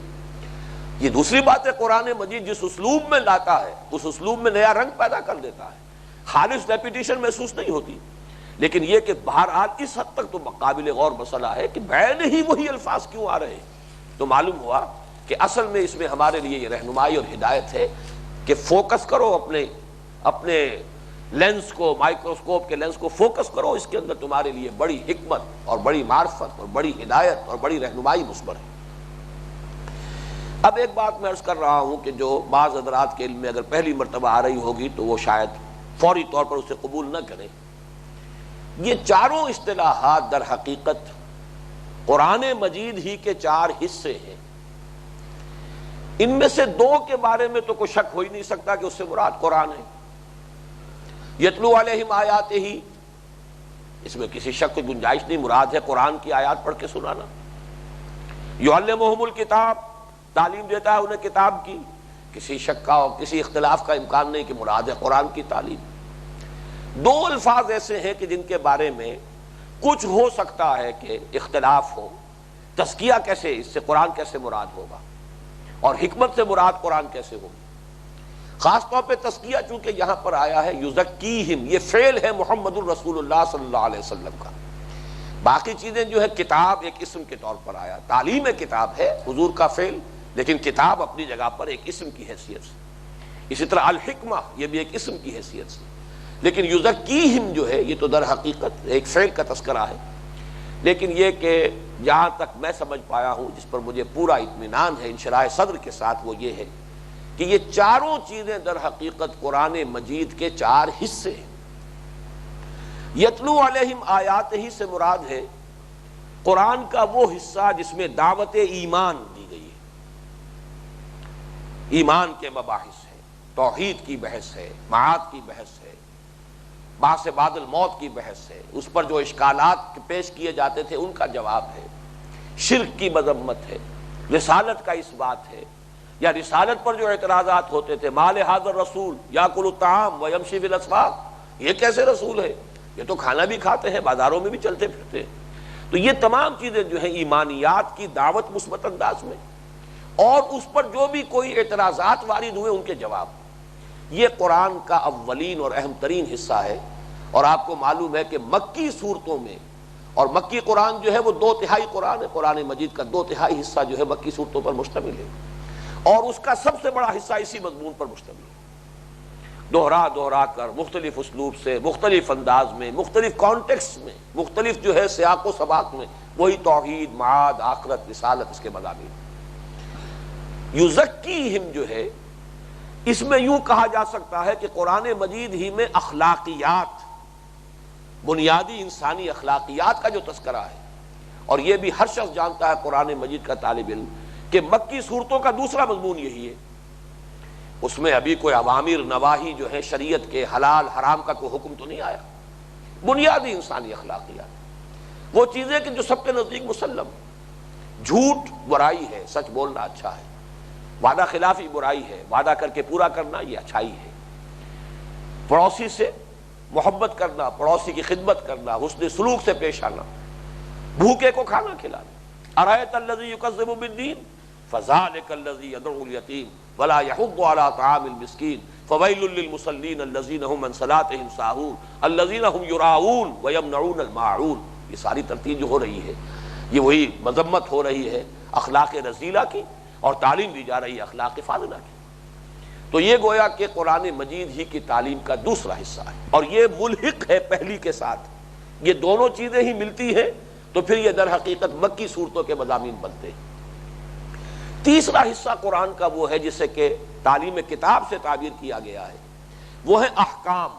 یہ دوسری بات ہے قرآن مجید جس اسلوب میں لاتا ہے اس اسلوب میں نیا رنگ پیدا کر دیتا ہے، خالص ریپیٹیشن محسوس نہیں ہوتی. لیکن یہ کہ بہرحال اس حد تک تو قابل غور مسئلہ ہے کہ بعین ہی وہی الفاظ کیوں آ رہے ہیں. تو معلوم ہوا کہ اصل میں اس میں ہمارے لیے یہ رہنمائی اور ہدایت ہے کہ فوکس کرو اپنے لینس کو، مائکروسکوپ کے لینس کو فوکس کرو، اس کے اندر تمہارے لیے بڑی حکمت اور بڑی معرفت اور بڑی ہدایت اور بڑی رہنمائی مثمر ہے. اب ایک بات میں عرض کر رہا ہوں کہ جو بعض حضرات کے علم میں اگر پہلی مرتبہ آ رہی ہوگی تو وہ شاید فوری طور پر اسے قبول نہ کریں. یہ چاروں اصطلاحات در حقیقت قرآن مجید ہی کے 4 حصے ہیں. ان میں سے 2 کے بارے میں تو کوئی شک ہو ہی نہیں سکتا کہ اس سے مراد قرآن ہے. یتلو علیہم آیاتہ، اس میں کسی شک کی گنجائش نہیں، مراد ہے قرآن کی آیات پڑھ کے سنانا. یعلمہم الکتاب، تعلیم دیتا ہے انہیں کتاب کی، کسی شک کا اور کسی اختلاف کا امکان نہیں کہ مراد ہے قرآن کی تعلیم. 2 الفاظ ایسے ہیں کہ جن کے بارے میں کچھ ہو سکتا ہے کہ اختلاف ہو. تزکیہ کیسے، اس سے قرآن کیسے مراد ہوگا، اور حکمت سے مراد قرآن کیسے ہوگی. خاص طور پہ تزکیہ چونکہ یہاں پر آیا ہے یزکیہم، یہ فعل ہے محمد الرسول اللہ صلی اللہ علیہ وسلم کا. باقی چیزیں جو ہے کتاب ایک اسم کے طور پر آیا، تعلیم کتاب ہے حضور کا فعل، لیکن کتاب اپنی جگہ پر ایک اسم کی حیثیت سے. اسی طرح الحکمہ یہ بھی ایک اسم کی حیثیت سے. لیکن یزکیہم جو ہے یہ تو در حقیقت ایک فعل کا تذکرہ ہے. لیکن یہ کہ جہاں تک میں سمجھ پایا ہوں، جس پر مجھے پورا اطمینان ہے انشراح صدر کے ساتھ، وہ یہ ہے کہ یہ چاروں چیزیں در حقیقت قرآن مجید کے 4 حصے ہیں. یتلو علیہم آیات ہی سے مراد ہے قرآن کا وہ حصہ جس میں دعوت ایمان دی گئی ہے. ایمان کے مباحث ہے، توحید کی بحث ہے، معاد کی بحث ہے، بعث بعد الموت کی بحث ہے، اس پر جو اشکالات پیش کیے جاتے تھے ان کا جواب ہے، شرک کی مذمت ہے، رسالت کا اس بات ہے، یا رسالت پر جو اعتراضات ہوتے تھے، مال ھذا الرسول یاکل الطعام ویمشی فی الاسواق، یہ کیسے رسول ہے، یہ تو کھانا بھی کھاتے ہیں، بازاروں میں بھی چلتے پھرتے ہیں. تو یہ تمام چیزیں جو ہیں ایمانیات کی دعوت مثبت انداز میں، اور اس پر جو بھی کوئی اعتراضات وارد ہوئے ان کے جواب، یہ قرآن کا اولین اور اہم ترین حصہ ہے. اور آپ کو معلوم ہے کہ مکی صورتوں میں، اور مکی قرآن جو ہے وہ 2/3 قرآن ہے، قرآن مجید کا 2/3 حصہ جو ہے مکی صورتوں پر مشتمل ہے، اور اس کا سب سے بڑا حصہ اسی مضمون پر مشتمل ہے. دوہرا کر مختلف اسلوب سے، مختلف انداز میں، مختلف کانٹیکسٹ میں، مختلف جو ہے سیاق و سباق میں وہی توحید، معاد، آخرت، رسالت اس کے مضامین. یزکیہم جو ہے اس میں یوں کہا جا سکتا ہے کہ قرآن مجید ہی میں اخلاقیات، بنیادی انسانی اخلاقیات کا جو تذکرہ ہے، اور یہ بھی ہر شخص جانتا ہے قرآن مجید کا طالب علم کہ مکی صورتوں کا دوسرا مضمون یہی ہے. اس میں ابھی کوئی اوامر نواہی جو ہے شریعت کے، حلال حرام کا کوئی حکم تو نہیں آیا، بنیادی انسانی اخلاقیات. وہ چیزیں کہ جو سب کے نزدیک مسلم. جھوٹ برائی ہے، سچ بولنا اچھا ہے. وعدہ خلافی برائی ہے، وعدہ کر کے پورا کرنا یہ اچھائی ہے. پڑوسی سے محبت کرنا، پڑوسی کی خدمت کرنا، حسن سلوک سے پیش آنا، بھوکے کو کھانا کھلانا. ارأیت الذی یکذب بالدین فذلک الذی یدعو الیتیم ولا یحض علی طعام المسکین فویل للمصلین الذین هم عن صلاتهم ساہون الذین هم یراؤون ویمنعون الماعون. یہ ساری ترتیب جو ہو رہی ہے یہ وہی مذمت ہو رہی ہے اخلاق رذیلہ کی، اور تعلیم دی جا رہی ہے اخلاق فاضلہ کی. تو یہ گویا کہ قرآن مجید ہی کی تعلیم کا دوسرا حصہ ہے، اور یہ ملحق ہے پہلی کے ساتھ. یہ دونوں چیزیں ہی ملتی ہیں تو پھر یہ در حقیقت مکی صورتوں کے مضامین بنتے ہیں. تیسرا حصہ قرآن کا وہ ہے جسے کہ تعلیم کتاب سے تعبیر کیا گیا ہے، وہ ہے احکام.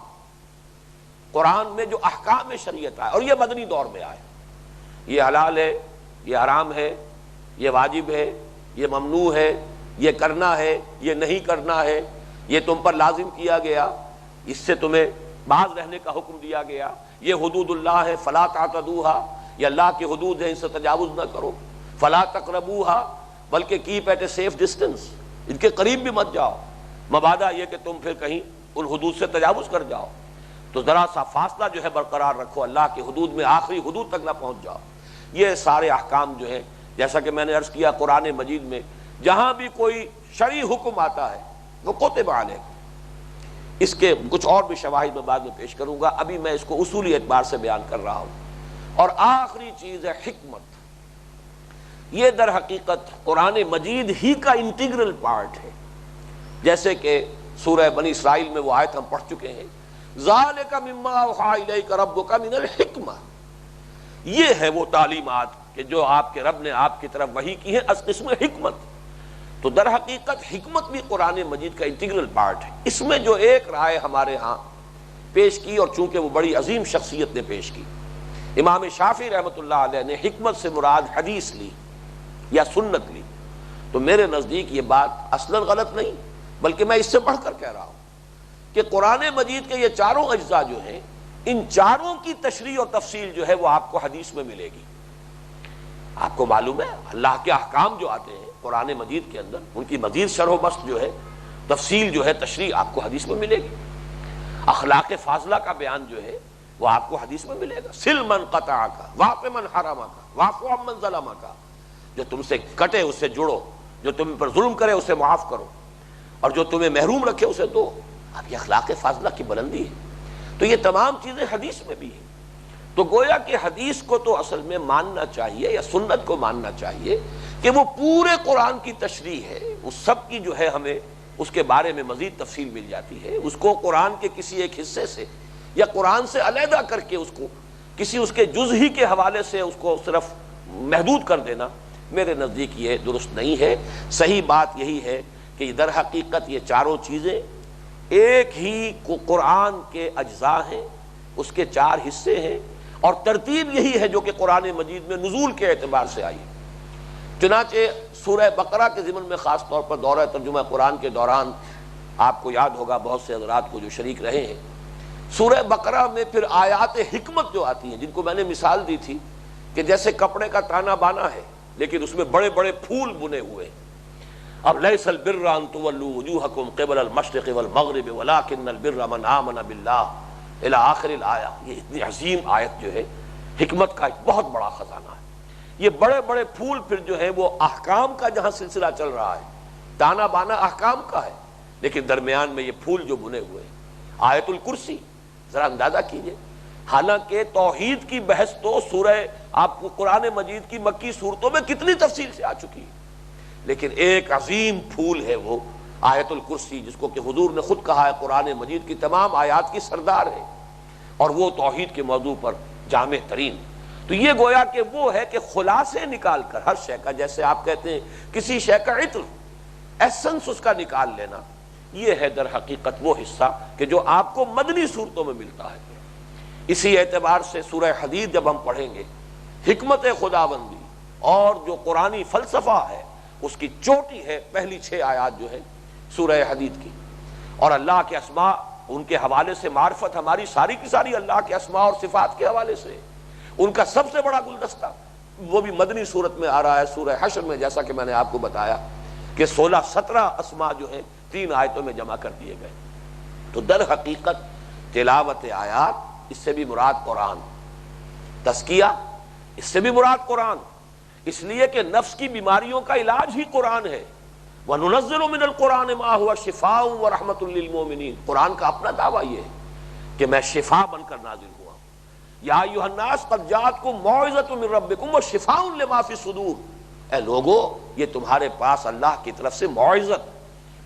قرآن میں جو احکام شریعت آئے، اور یہ مدنی دور میں آئے. یہ حلال ہے، یہ حرام ہے، یہ واجب ہے، یہ ممنوع ہے، یہ کرنا ہے، یہ نہیں کرنا ہے، یہ تم پر لازم کیا گیا، اس سے تمہیں باز رہنے کا حکم دیا گیا. یہ حدود اللہ ہے فلا تعتدوها، یہ اللہ کی حدود ہے ان سے تجاوز نہ کرو. فلا تقربوها، بلکہ keep at a safe distance, ان کے قریب بھی مت جاؤ، مبادا یہ کہ تم پھر کہیں ان حدود سے تجاوز کر جاؤ. تو ذرا سا فاصلہ جو ہے برقرار رکھو، اللہ کی حدود میں آخری حدود تک نہ پہنچ جاؤ. یہ سارے احکام جو ہیں، جیسا کہ میں نے عرض کیا قرآن مجید میں جہاں بھی کوئی شرعی حکم آتا ہے وہ کتب علیکم. اس کے کچھ اور بھی شواہد میں بعد میں پیش کروں گا، ابھی میں اس کو اصولی اعتبار سے بیان کر رہا ہوں. اور آخری چیز ہے حکمت. یہ در حقیقت قرآن مجید ہی کا انٹیگرل پارٹ ہے. جیسے کہ سورہ بنی اسرائیل میں وہ آیت ہم پڑھ چکے ہیں، ذالک مما اوحی الیک ربک من الحکمہ. یہ ہے وہ تعلیمات کہ جو آپ کے رب نے آپ کی طرف وحی کی ہے از قسم حکمت. تو در حقیقت حکمت بھی قرآن مجید کا انٹیگرل پارٹ ہے. اس میں جو ایک رائے ہمارے ہاں پیش کی، اور چونکہ وہ بڑی عظیم شخصیت نے پیش کی، امام شافعی رحمۃ اللہ علیہ نے حکمت سے مراد حدیث لی یا سنت لی. تو میرے نزدیک یہ بات اصلاً غلط نہیں، بلکہ میں اس سے بڑھ کر کہہ رہا ہوں کہ قرآن مجید کے یہ چاروں اجزاء جو ہیں، ان چاروں کی تشریح اور تفصیل جو ہے وہ آپ کو حدیث میں ملے گی. آپ کو معلوم ہے اللہ کے احکام جو آتے ہیں قرآن مجید کے اندر، ان کی مزید شرح و بسط جو ہے، تفصیل جو ہے، تشریح آپ کو حدیث میں ملے گی. اخلاق فاضلہ کا بیان جو ہے وہ آپ کو حدیث میں ملے گا. سل من قطعک واعف من حرمک واعف عمن ظلمک. جو تم سے کٹے اس سے جڑو، جو تم پر ظلم کرے اسے معاف کرو، اور جو تمہیں محروم رکھے اسے دو. اب یہ اخلاق فاضلہ کی بلندی ہے. تو یہ تمام چیزیں حدیث میں بھی ہیں. تو گویا کہ حدیث کو تو اصل میں ماننا چاہیے، یا سنت کو ماننا چاہیے کہ وہ پورے قرآن کی تشریح ہے. اس سب کی جو ہے ہمیں اس کے بارے میں مزید تفصیل مل جاتی ہے. اس کو قرآن کے کسی ایک حصے سے یا قرآن سے علیحدہ کر کے اس کو کسی اس کے جز ہی کے حوالے سے اس کو صرف محدود کر دینا میرے نزدیک یہ درست نہیں ہے. صحیح بات یہی ہے کہ در حقیقت یہ چاروں چیزیں ایک ہی قرآن کے اجزاء ہیں، اس کے چار حصے ہیں، اور ترتیب یہی ہے جو کہ قرآن مجید میں نزول کے اعتبار سے آئی. چنانچہ سورہ بقرہ کے ضمن میں خاص طور پر دورہ ترجمہ قرآن کے دوران آپ کو یاد ہوگا، بہت سے حضرات کو جو شریک رہے ہیں، سورہ بقرہ میں پھر آیات حکمت جو آتی ہیں، جن کو میں نے مثال دی تھی کہ جیسے کپڑے کا تانا بانا ہے لیکن اس میں بڑے بڑے پھول بنے ہوئے. اب لیس البر ان تولوا وجوہکم قبل المشرق والمغرب ولکن البر من آمن باللہ الی آخر الآیہ. یہ اتنی عظیم آیت جو ہے حکمت کا ایک بہت بڑا خزانہ ہے. یہ بڑے بڑے پھول پھر جو ہے وہ احکام کا جہاں سلسلہ چل رہا ہے، تانا بانا احکام کا ہے، لیکن درمیان میں یہ پھول جو بنے ہوئے ہیں. آیت الکرسی ذرا اندازہ کیجئے، حالانکہ توحید کی بحث تو سورہ آپ کو قرآن مجید کی مکی صورتوں میں کتنی تفصیل سے آ چکی ہے، لیکن ایک عظیم پھول ہے وہ آیت الکرسی، جس کو کہ حضور نے خود کہا ہے قرآن مجید کی تمام آیات کی سردار ہے، اور وہ توحید کے موضوع پر جامع ترین. تو یہ گویا کہ وہ ہے کہ خلاصے نکال کر ہر شے کا، جیسے آپ کہتے ہیں کسی شے کا عطر، ایسنس اس کا نکال لینا، یہ ہے در حقیقت وہ حصہ کہ جو آپ کو مدنی صورتوں میں ملتا ہے. اسی اعتبار سے سورہ حدید جب ہم پڑھیں گے، حکمت خداوندی اور جو قرآنی فلسفہ ہے اس کی چوٹی ہے پہلی 6 آیات جو ہے سورہ حدید کی. اور اللہ کے اسماء ان کے حوالے سے معرفت ہماری ساری کی ساری اللہ کے اسماء اور صفات کے حوالے سے. ان کا سب سے بڑا گلدستہ وہ بھی مدنی صورت میں آ رہا ہے سورہ حشر میں، جیسا کہ میں نے آپ کو بتایا کہ 16-17 اسماء جو ہیں 3 آیتوں میں جمع کر دیے گئے۔ تو در حقیقت تلاوت آیات اس سے بھی مراد قرآن، تزکیہ اس سے بھی مراد قرآن، اس لیے کہ نفس کی بیماریوں کا علاج ہی قرآن ہے۔ وَنُنَزِّلُ مِنَ الْقُرْآنِ مَا هُوَ شِفَاءٌ وَرَحْمَةٌ لِّلْمُؤْمِنِينَ، قرآن کا اپنا دعویٰ یہ ہے کہ میں شفا بن کر نازل ہوا ہوں۔ یا ایھا الناس قد جاءتکم موعظۃ من ربکم وشفاء لما فی الصدور، اے لوگو یہ تمہارے پاس اللہ کی طرف سے موعظت،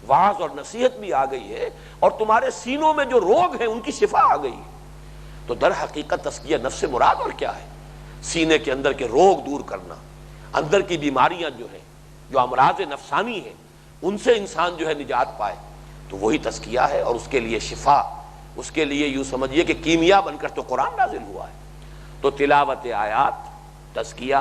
واعظ اور نصیحت بھی آ گئی ہے، اور تمہارے سینوں میں جو روگ ہیں ان کی شفا آ گئی ہے۔ تو در حقیقت تزکیہ نفس سے مراد اور کیا ہے؟ سینے کے اندر کے روگ دور کرنا، اندر کی بیماریاں جو ہیں، جو امراض نفسانی ہیں، ان سے انسان جو ہے نجات پائے، تو وہی تزکیہ ہے۔ اور اس کے لیے شفا، اس کے لیے یوں سمجھیے کہ کیمیا بن کر تو قرآن نازل ہوا ہے۔ تو تلاوت آیات، تزکیہ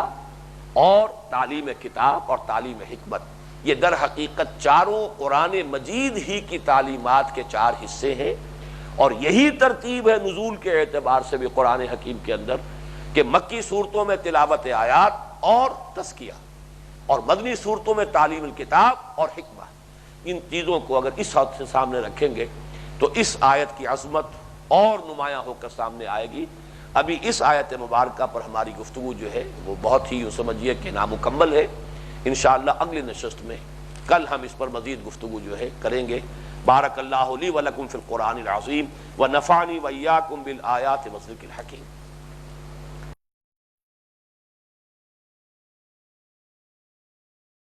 اور تعلیم کتاب اور تعلیم حکمت، یہ در حقیقت چاروں قرآن مجید ہی کی تعلیمات کے 4 حصے ہیں، اور یہی ترتیب ہے نزول کے اعتبار سے بھی قرآن حکیم کے اندر کہ مکی صورتوں میں تلاوت آیات اور تزکیہ، اور مدنی صورتوں میں تعلیم الکتاب اور حکمہ۔ ان چیزوں کو اگر اس حد سے سامنے رکھیں گے تو اس آیت کی عظمت اور نمایاں ہو کر سامنے آئے گی۔ ابھی اس آیت مبارکہ پر ہماری گفتگو جو ہے وہ بہت ہی یوں سمجھیے کہ نامکمل ہے۔ انشاءاللہ اگلی نشست میں کل ہم اس پر مزید گفتگو جو ہے کریں گے۔ بارک اللہ لی ولکم فی القرآن العظیم ونفعنی وإیاکم بالآیات والذکر الحکیم۔